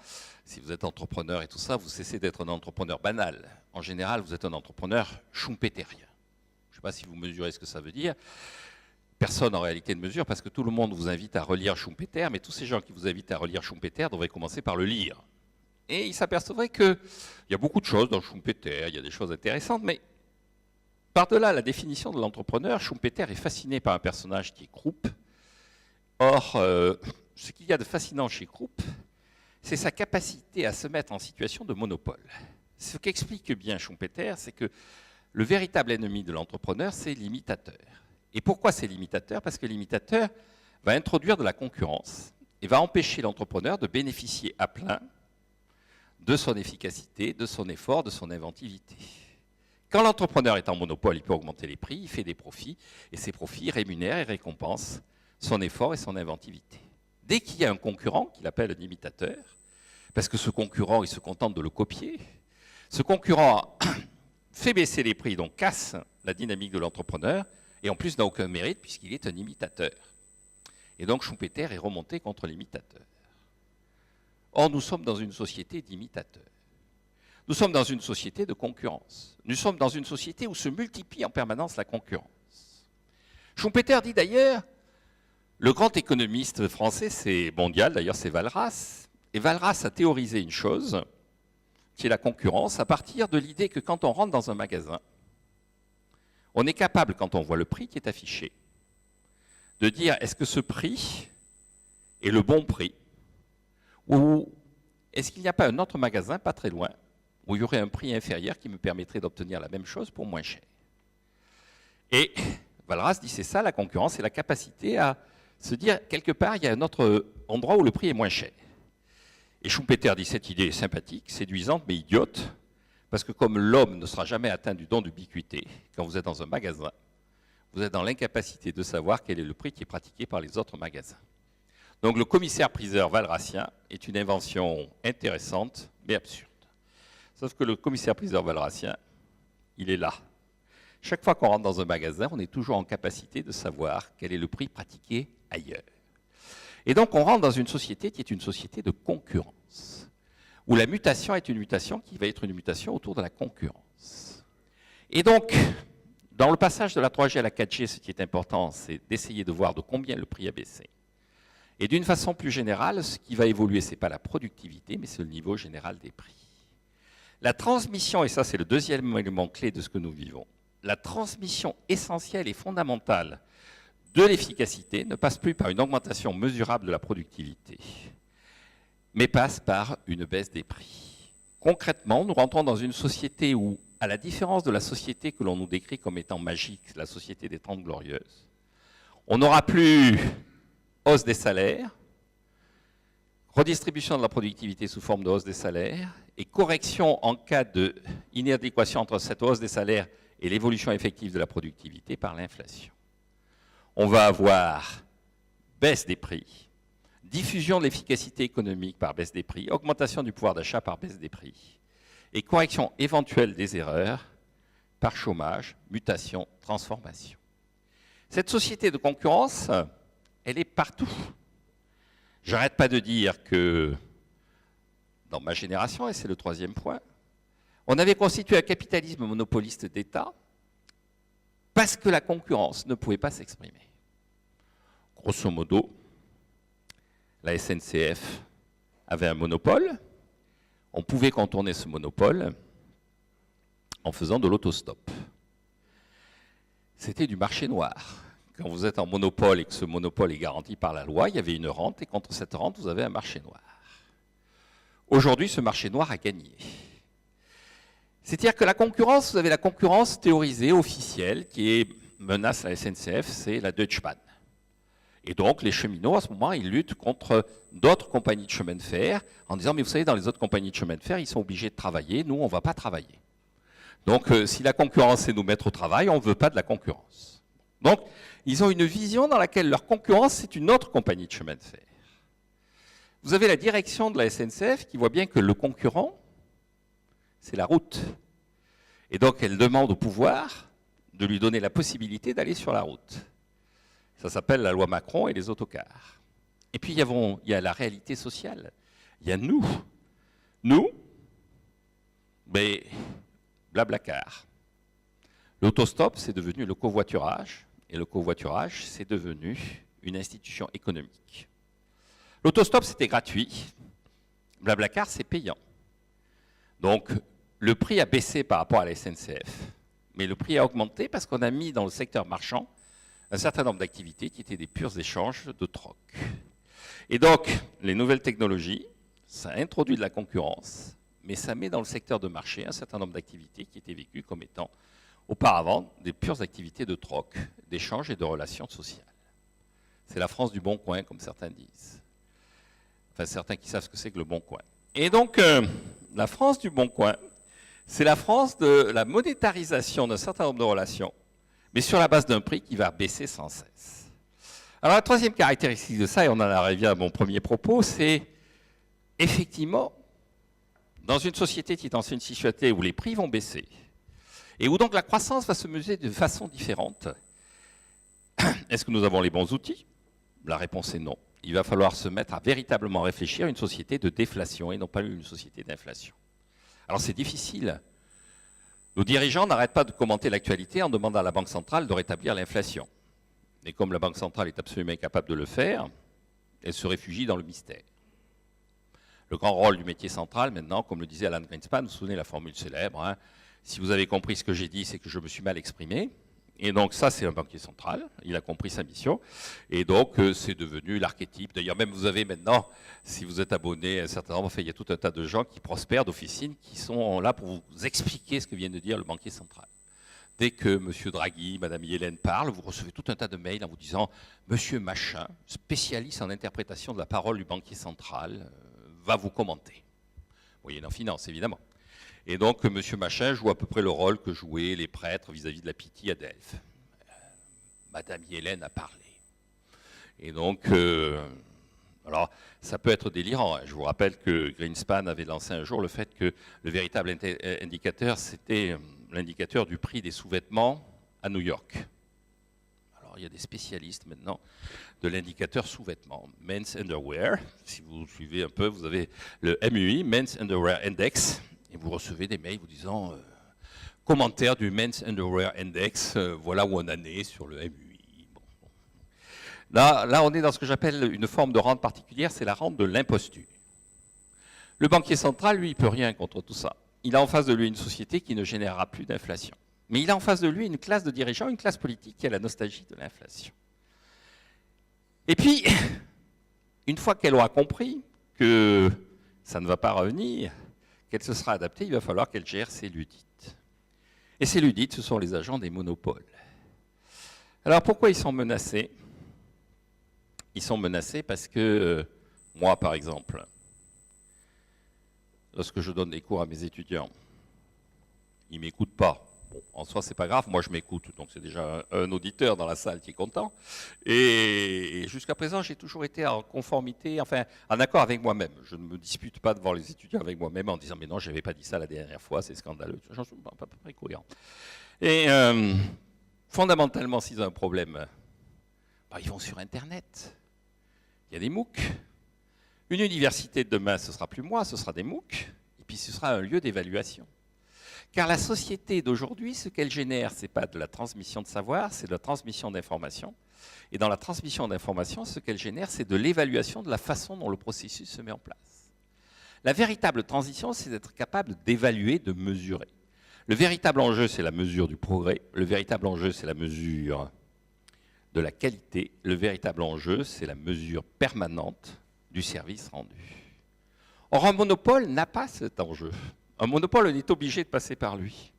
si vous êtes entrepreneur et tout ça, vous cessez d'être un entrepreneur banal. En général, vous êtes un entrepreneur schumpeterien. Je ne sais pas si vous mesurez ce que ça veut dire. Personne en réalité ne mesure, parce que tout le monde vous invite à relire Schumpeter, mais tous ces gens qui vous invitent à relire Schumpeter devraient commencer par le lire. Et il s'apercevrait qu'il y a beaucoup de choses dans Schumpeter, il y a des choses intéressantes, mais par-delà la définition de l'entrepreneur, Schumpeter est fasciné par un personnage qui est Krupp. Or, ce qu'il y a de fascinant chez Krupp, c'est sa capacité à se mettre en situation de monopole. Ce qu'explique bien Schumpeter, c'est que le véritable ennemi de l'entrepreneur, c'est l'imitateur. Et pourquoi c'est l'imitateur? Parce que l'imitateur va introduire de la concurrence et va empêcher l'entrepreneur de bénéficier à plein de son efficacité, de son effort, de son inventivité. Quand l'entrepreneur est en monopole, il peut augmenter les prix, il fait des profits, et ces profits rémunèrent et récompensent son effort et son inventivité. Dès qu'il y a un concurrent, qu'il appelle un imitateur, parce que ce concurrent, il se contente de le copier, ce concurrent fait baisser les prix, donc casse la dynamique de l'entrepreneur, et en plus n'a aucun mérite puisqu'il est un imitateur. Et donc Schumpeter est remonté contre l'imitateur. Or, nous sommes dans une société d'imitateurs. Nous sommes dans une société de concurrence. Nous sommes dans une société où se multiplie en permanence la concurrence. Schumpeter dit d'ailleurs, le grand économiste français, c'est mondial, d'ailleurs c'est Walras, et Walras a théorisé une chose, qui est la concurrence, à partir de l'idée que quand on rentre dans un magasin, on est capable, quand on voit le prix qui est affiché, de dire est-ce que ce prix est le bon prix, ou est-ce qu'il n'y a pas un autre magasin, pas très loin, où il y aurait un prix inférieur qui me permettrait d'obtenir la même chose pour moins cher. Et Walras dit c'est ça la concurrence, c'est la capacité à se dire quelque part il y a un autre endroit où le prix est moins cher. Et Schumpeter dit cette idée est sympathique, séduisante mais idiote, parce que comme l'homme ne sera jamais atteint du don d'ubiquité, quand vous êtes dans un magasin, vous êtes dans l'incapacité de savoir quel est le prix qui est pratiqué par les autres magasins. Donc le commissaire-priseur walrasien est une invention intéressante mais absurde. Sauf que le commissaire-priseur walrasien, il est là. Chaque fois qu'on rentre dans un magasin, on est toujours en capacité de savoir quel est le prix pratiqué ailleurs. Et donc on rentre dans une société qui est une société de concurrence, où la mutation est une mutation qui va être une mutation autour de la concurrence. Et donc, dans le passage de la 3G à la 4G, ce qui est important, c'est d'essayer de voir de combien le prix a baissé. Et d'une façon plus générale, ce qui va évoluer, ce n'est pas la productivité, mais c'est le niveau général des prix. La transmission, et ça c'est le deuxième élément clé de ce que nous vivons, la transmission essentielle et fondamentale de l'efficacité ne passe plus par une augmentation mesurable de la productivité, mais passe par une baisse des prix. Concrètement, nous rentrons dans une société où, à la différence de la société que l'on nous décrit comme étant magique, la société des 30 Glorieuses, on n'aura plus hausse des salaires, redistribution de la productivité sous forme de hausse des salaires et correction en cas d'inadéquation entre cette hausse des salaires et l'évolution effective de la productivité par l'inflation. On va avoir baisse des prix, diffusion de l'efficacité économique par baisse des prix, augmentation du pouvoir d'achat par baisse des prix et correction éventuelle des erreurs par chômage, mutation, transformation. Cette société de concurrence, elle est partout. J'arrête pas de dire que dans ma génération, et c'est le troisième point, on avait constitué un capitalisme monopoliste d'État parce que la concurrence ne pouvait pas s'exprimer. Grosso modo, la SNCF avait un monopole. On pouvait contourner ce monopole en faisant de l'autostop. C'était du marché noir. Quand vous êtes en monopole et que ce monopole est garanti par la loi, il y avait une rente, et contre cette rente, vous avez un marché noir. Aujourd'hui, ce marché noir a gagné. C'est-à-dire que la concurrence, vous avez la concurrence théorisée, officielle, qui menace la SNCF, c'est la Deutsche Bahn. Et donc, les cheminots, à ce moment, ils luttent contre d'autres compagnies de chemin de fer en disant, mais vous savez, dans les autres compagnies de chemin de fer, ils sont obligés de travailler, nous, on ne va pas travailler. Donc, si la concurrence, c'est nous mettre au travail, on ne veut pas de la concurrence. Donc, ils ont une vision dans laquelle leur concurrence, c'est une autre compagnie de chemin de fer. Vous avez la direction de la SNCF qui voit bien que le concurrent, c'est la route. Et donc, elle demande au pouvoir de lui donner la possibilité d'aller sur la route. Ça s'appelle la loi Macron et les autocars. Et puis, il y a la réalité sociale. Il y a nous. Nous, mais Blablacar. L'autostop, c'est devenu le covoiturage. Et le covoiturage, c'est devenu une institution économique. L'autostop, c'était gratuit. Blablacar, c'est payant. Donc, le prix a baissé par rapport à la SNCF. Mais le prix a augmenté parce qu'on a mis dans le secteur marchand un certain nombre d'activités qui étaient des purs échanges de troc. Et donc, les nouvelles technologies, ça introduit de la concurrence, mais ça met dans le secteur de marché un certain nombre d'activités qui étaient vécues comme étant auparavant des pures activités de troc, d'échange et de relations sociales. C'est la France du bon coin, comme certains disent. Enfin, certains qui savent ce que c'est que le bon coin. Et donc, la France du bon coin, c'est la France de la monétarisation d'un certain nombre de relations, mais sur la base d'un prix qui va baisser sans cesse. Alors, la troisième caractéristique de ça, et on en revient à mon premier propos, c'est effectivement, dans une société qui est dans une société où les prix vont baisser, et où donc la croissance va se mesurer de façon différente, est-ce que nous avons les bons outils? La réponse est non. Il va falloir se mettre à véritablement réfléchir à une société de déflation et non pas une société d'inflation. Alors c'est difficile. Nos dirigeants n'arrêtent pas de commenter l'actualité en demandant à la Banque centrale de rétablir l'inflation. Et comme la Banque centrale est absolument incapable de le faire, elle se réfugie dans le mystère. Le grand rôle du métier central, maintenant, comme le disait Alan Greenspan, vous vous souvenez de la formule célèbre, hein, si vous avez compris ce que j'ai dit, c'est que je me suis mal exprimé. Et donc ça, c'est un banquier central, il a compris sa mission, et donc c'est devenu l'archétype. D'ailleurs, même vous avez maintenant, si vous êtes abonné à un certain nombre, enfin, il y a tout un tas de gens qui prospèrent d'officines, qui sont là pour vous expliquer ce que vient de dire le banquier central. Dès que M. Draghi, Mme Yellen parlent, vous recevez tout un tas de mails en vous disant « Monsieur Machin, spécialiste en interprétation de la parole du banquier central, va vous commenter. » Moyennant finance, évidemment. Et donc, M. Machin joue à peu près le rôle que jouaient les prêtres vis-à-vis de la Pythie à Delphes. Madame Yellen a parlé. Et donc, alors, ça peut être délirant. Je vous rappelle que Greenspan avait lancé un jour le fait que le véritable indicateur, c'était l'indicateur du prix des sous-vêtements à New York. Alors, il y a des spécialistes maintenant de l'indicateur sous-vêtements. Men's Underwear, si vous suivez un peu, vous avez le MUI, Men's Underwear Index, et vous recevez des mails vous disant commentaire du Men's Underwear Index, voilà où on en est sur le MUI. Bon. Là, on est dans ce que j'appelle une forme de rente particulière, c'est la rente de l'imposture. Le banquier central, lui, il ne peut rien contre tout ça. Il a en face de lui une société qui ne générera plus d'inflation. Mais il a en face de lui une classe de dirigeants, une classe politique qui a la nostalgie de l'inflation. Et puis, une fois qu'elle aura compris que ça ne va pas revenir, qu'elle se sera adaptée, il va falloir qu'elle gère ses ludites. Et ces ludites, ce sont les agents des monopoles. Alors pourquoi ils sont menacés? Ils sont menacés parce que, moi par exemple, lorsque je donne des cours à mes étudiants, ils ne m'écoutent pas. Bon, en soi, c'est pas grave, moi je m'écoute, donc c'est déjà un auditeur dans la salle qui est content. Et jusqu'à présent, j'ai toujours été en conformité, enfin, en accord avec moi-même. Je ne me dispute pas devant les étudiants avec moi-même en disant « mais non, je n'avais pas dit ça la dernière fois, c'est scandaleux ». J'en suis à peu près cohérent. Et fondamentalement, s'ils ont un problème Ils vont sur Internet. Il y a des MOOC. Une université de demain, ce sera plus moi, ce sera des MOOC, et puis ce sera un lieu d'évaluation. Car la société d'aujourd'hui, ce qu'elle génère, ce n'est pas de la transmission de savoir, c'est de la transmission d'informations. Et dans la transmission d'informations, ce qu'elle génère, c'est de l'évaluation de la façon dont le processus se met en place. La véritable transition, c'est d'être capable d'évaluer, de mesurer. Le véritable enjeu, c'est la mesure du progrès. Le véritable enjeu, c'est la mesure de la qualité. Le véritable enjeu, c'est la mesure permanente du service rendu. Or, un monopole n'a pas cet enjeu. Un monopole, on est obligé de passer par lui.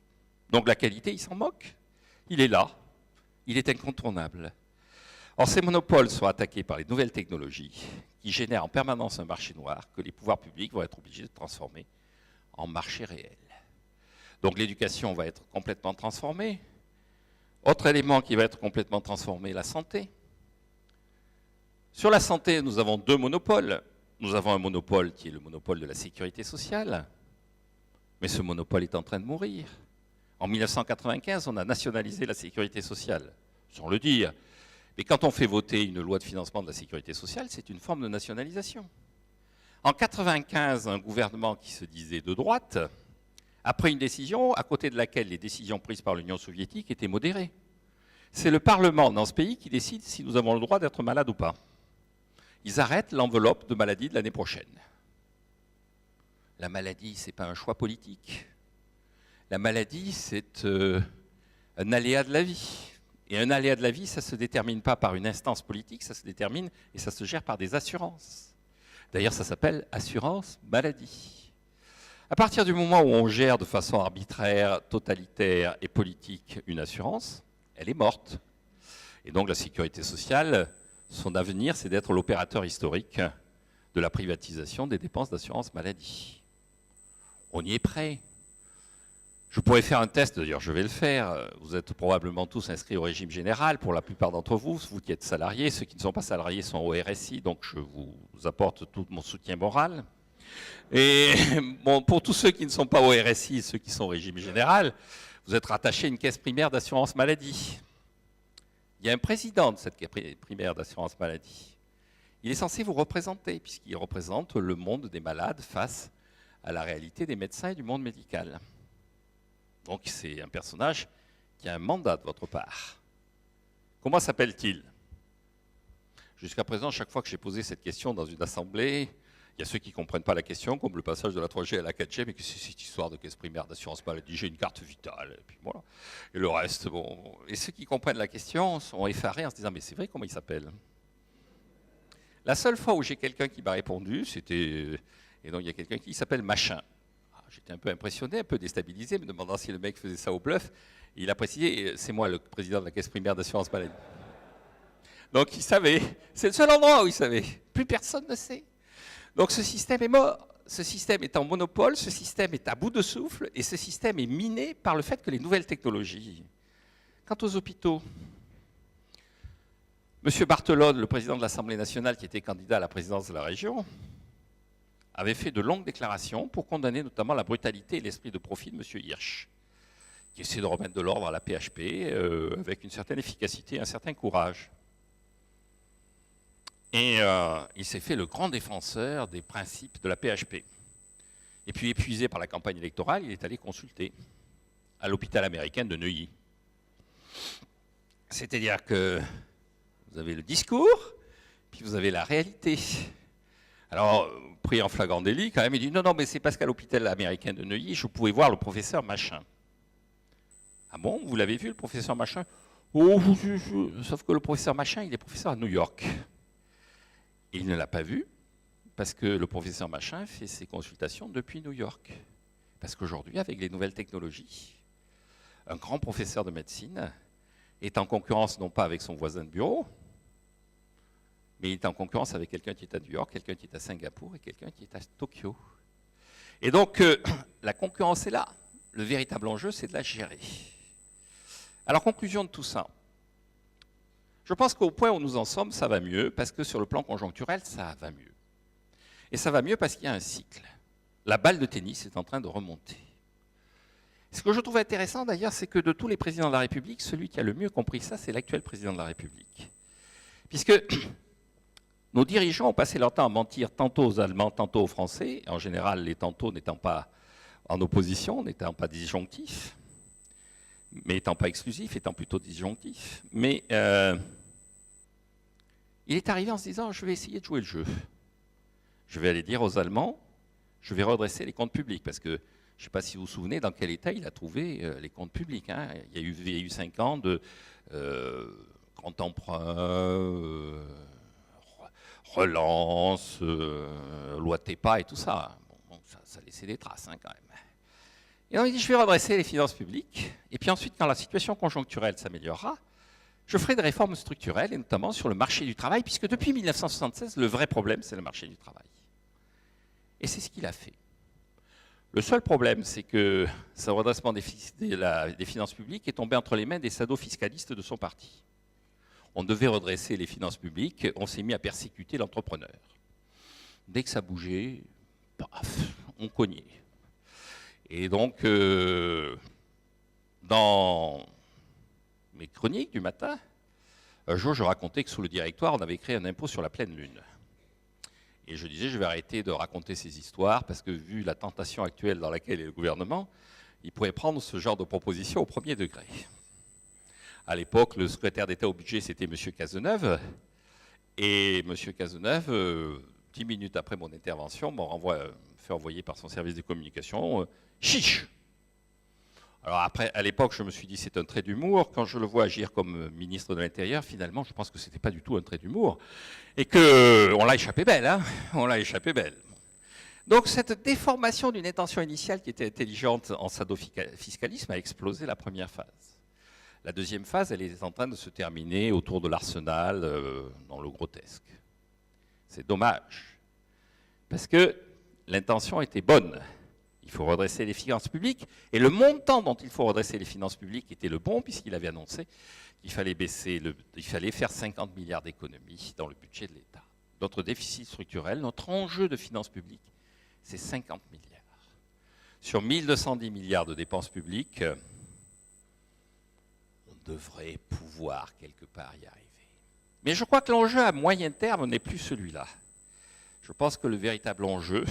Donc la qualité, il s'en moque. Il est là. Il est incontournable. Or, ces monopoles sont attaqués par les nouvelles technologies qui génèrent en permanence un marché noir que les pouvoirs publics vont être obligés de transformer en marché réel. Donc l'éducation va être complètement transformée. Autre élément qui va être complètement transformé, la santé. Sur la santé, nous avons deux monopoles. Nous avons un monopole qui est le monopole de la sécurité sociale. Mais ce monopole est en train de mourir. En 1995, on a nationalisé la sécurité sociale, sans le dire. Mais quand on fait voter une loi de financement de la sécurité sociale, c'est une forme de nationalisation. En 1995, un gouvernement qui se disait de droite a pris une décision à côté de laquelle les décisions prises par l'Union soviétique étaient modérées. C'est le Parlement dans ce pays qui décide si nous avons le droit d'être malades ou pas. Ils arrêtent l'enveloppe de maladie de l'année prochaine. La maladie, ce n'est pas un choix politique. La maladie, c'est un aléa de la vie. Et un aléa de la vie, ça ne se détermine pas par une instance politique, ça se détermine et ça se gère par des assurances. D'ailleurs, ça s'appelle assurance maladie. À partir du moment où on gère de façon arbitraire, totalitaire et politique une assurance, elle est morte. Et donc la sécurité sociale, son avenir, c'est d'être l'opérateur historique de la privatisation des dépenses d'assurance maladie. On y est prêt. Je pourrais faire un test, d'ailleurs je vais le faire. Vous êtes probablement tous inscrits au régime général, pour la plupart d'entre vous, vous qui êtes salariés. Ceux qui ne sont pas salariés sont au RSI, donc je vous apporte tout mon soutien moral. Et bon, pour tous ceux qui ne sont pas au RSI, ceux qui sont au régime général, vous êtes rattachés à une caisse primaire d'assurance maladie. Il y a un président de cette caisse primaire d'assurance maladie. Il est censé vous représenter, puisqu'il représente le monde des malades face à la réalité des médecins et du monde médical. Donc c'est un personnage qui a un mandat de votre part. Comment s'appelle-t-il? Jusqu'à présent, chaque fois que j'ai posé cette question dans une assemblée, il y a ceux qui ne comprennent pas la question, comme le passage de la 3G à la 4G, mais que c'est cette histoire de caisse primaire d'assurance maladie, j'ai une carte vitale, et puis voilà. Et le reste, bon. Et ceux qui comprennent la question sont effarés en se disant, mais c'est vrai, comment il s'appelle? La seule fois où j'ai quelqu'un qui m'a répondu, c'était... Et donc il y a quelqu'un qui s'appelle Machin. J'étais un peu impressionné, un peu déstabilisé, me demandant si le mec faisait ça au bluff. Et il a précisé, c'est moi le président de la caisse primaire d'assurance maladie. Donc il savait, c'est le seul endroit où il savait. Plus personne ne sait. Donc ce système est mort, ce système est en monopole, ce système est à bout de souffle, et ce système est miné par le fait que les nouvelles technologies... Quant aux hôpitaux, M. Barthelone, le président de l'Assemblée nationale qui était candidat à la présidence de la région, avait fait de longues déclarations pour condamner notamment la brutalité et l'esprit de profit de M. Hirsch, qui essaie de remettre de l'ordre à la PHP avec une certaine efficacité et un certain courage. Et il s'est fait le grand défenseur des principes de la PHP. Et puis, épuisé par la campagne électorale, il est allé consulter à l'hôpital américain de Neuilly. C'est-à-dire que vous avez le discours, puis vous avez la réalité. Alors, pris en flagrant délit, quand même, il dit non, non, mais c'est parce qu'à l'hôpital américain de Neuilly, je pouvais voir le professeur Machin. Ah bon, vous l'avez vu, le professeur Machin? Oh, sauf que le professeur Machin, il est professeur à New York. Et il ne l'a pas vu parce que le professeur Machin fait ses consultations depuis New York. Parce qu'aujourd'hui, avec les nouvelles technologies, un grand professeur de médecine est en concurrence non pas avec son voisin de bureau, mais il est en concurrence avec quelqu'un qui est à New York, quelqu'un qui est à Singapour et quelqu'un qui est à Tokyo. Et donc, la concurrence est là. Le véritable enjeu, c'est de la gérer. Alors, conclusion de tout ça. Je pense qu'au point où nous en sommes, ça va mieux, parce que sur le plan conjoncturel, ça va mieux. Et ça va mieux parce qu'il y a un cycle. La balle de tennis est en train de remonter. Ce que je trouve intéressant d'ailleurs, c'est que de tous les présidents de la République, celui qui a le mieux compris ça, c'est l'actuel président de la République. puisque nos dirigeants ont passé leur temps à mentir tantôt aux Allemands, tantôt aux Français, en général les tantôt n'étant pas en opposition, n'étant pas disjonctifs, mais étant pas exclusifs, étant plutôt disjonctifs. Mais il est arrivé en se disant, je vais essayer de jouer le jeu. Je vais aller dire aux Allemands, je vais redresser les comptes publics, parce que je ne sais pas si vous vous souvenez dans quel état il a trouvé les comptes publics. Hein. Il y a eu 5 ans de grand emprunt, relance, loi TEPA et tout ça. Bon, ça laissait des traces hein, quand même. Et donc il dit, je vais redresser les finances publiques, et puis ensuite, quand la situation conjoncturelle s'améliorera, je ferai des réformes structurelles, et notamment sur le marché du travail, puisque depuis 1976, le vrai problème, c'est le marché du travail. Et c'est ce qu'il a fait. Le seul problème, c'est que ce redressement des finances publiques est tombé entre les mains des sadofiscalistes de son parti. On devait redresser les finances publiques, on s'est mis à persécuter l'entrepreneur. Dès que ça bougeait, paf, on cognait. Et donc, dans mes chroniques du matin, un jour, je racontais que sous le directoire, on avait créé un impôt sur la pleine lune. Et je disais, je vais arrêter de raconter ces histoires, parce que vu la tentation actuelle dans laquelle est le gouvernement, il pourrait prendre ce genre de proposition au premier degré. À l'époque, le secrétaire d'État au budget, c'était M. Cazeneuve. Et M. Cazeneuve, 10 minutes après mon intervention, m'a fait envoyer par son service de communication chiche. Alors après, à l'époque, je me suis dit c'est un trait d'humour. Quand je le vois agir comme ministre de l'Intérieur, finalement, je pense que ce n'était pas du tout un trait d'humour. Et qu'on l'a échappé belle, hein. On l'a échappé belle. Donc cette déformation d'une intention initiale qui était intelligente en sadofiscalisme a explosé la première phase. La deuxième phase, elle est en train de se terminer autour de l'arsenal, dans le grotesque. C'est dommage. Parce que l'intention était bonne. Il faut redresser les finances publiques. Et le montant dont il faut redresser les finances publiques était le bon, puisqu'il avait annoncé qu'il fallait faire 50 milliards d'économies dans le budget de l'État. Notre déficit structurel, notre enjeu de finances publiques, c'est 50 milliards. Sur 1210 milliards de dépenses publiques, on devrait pouvoir quelque part y arriver. Mais je crois que l'enjeu à moyen terme n'est plus celui-là. Je pense que le véritable enjeu,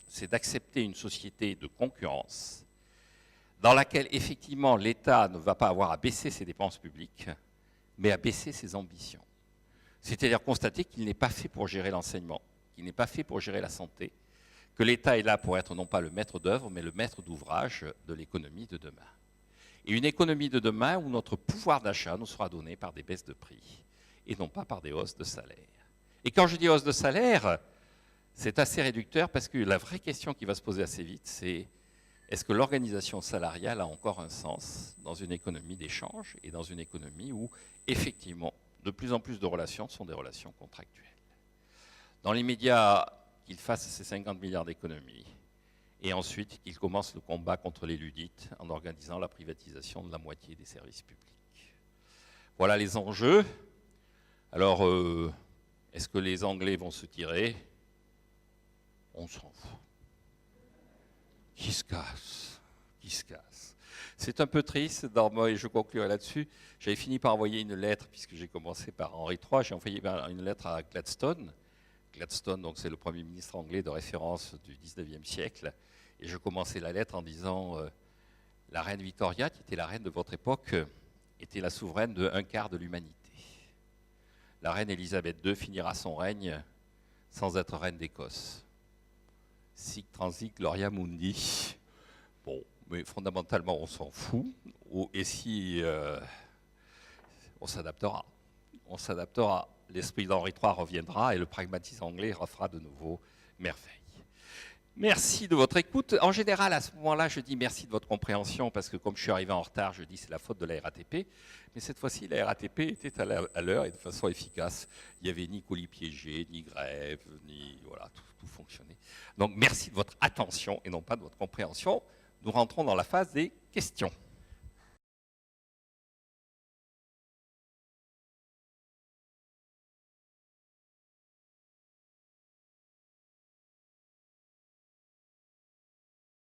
c'est d'accepter une société de concurrence dans laquelle, effectivement, l'État ne va pas avoir à baisser ses dépenses publiques, mais à baisser ses ambitions. C'est-à-dire constater qu'il n'est pas fait pour gérer l'enseignement, qu'il n'est pas fait pour gérer la santé, que l'État est là pour être non pas le maître d'œuvre, mais le maître d'ouvrage de l'économie de demain. Et une économie de demain où notre pouvoir d'achat nous sera donné par des baisses de prix, et non pas par des hausses de salaire. Et quand je dis hausse de salaire, c'est assez réducteur parce que la vraie question qui va se poser assez vite, c'est est-ce que l'organisation salariale a encore un sens dans une économie d'échange et dans une économie où, effectivement, de plus en plus de relations sont des relations contractuelles. Dans les médias, qu'ils fassent ces 50 milliards d'économies et ensuite qu'ils commencent le combat contre les ludites en organisant la privatisation de la moitié des services publics. Voilà les enjeux. Alors, est-ce que les Anglais vont se tirer ? On s'en fout. Qui se casse ? Qui se casse ? C'est un peu triste, et je conclurai là-dessus. J'avais fini par envoyer une lettre, puisque j'ai commencé par Henri III, j'ai envoyé une lettre à Gladstone. Gladstone, donc c'est le Premier ministre anglais de référence du 19e siècle. Et je commençais la lettre en disant la reine Victoria, qui était la reine de votre époque, était la souveraine de 1/4 de l'humanité. La reine Elisabeth II finira son règne sans être reine d'Écosse. Sic transit gloria mundi. Bon, mais fondamentalement, on s'en fout. Et si on s'adaptera. On s'adaptera. L'esprit d'Henri III reviendra et le pragmatisme anglais refera de nouveau merveille. Merci de votre écoute. En général, à ce moment-là, je dis merci de votre compréhension parce que comme je suis arrivé en retard, je dis c'est la faute de la RATP. Mais cette fois-ci, la RATP était à l'heure et de façon efficace. Il n'y avait ni colis piégés, ni grève, ni voilà, tout fonctionnait. Donc merci de votre attention et non pas de votre compréhension. Nous rentrons dans la phase des questions.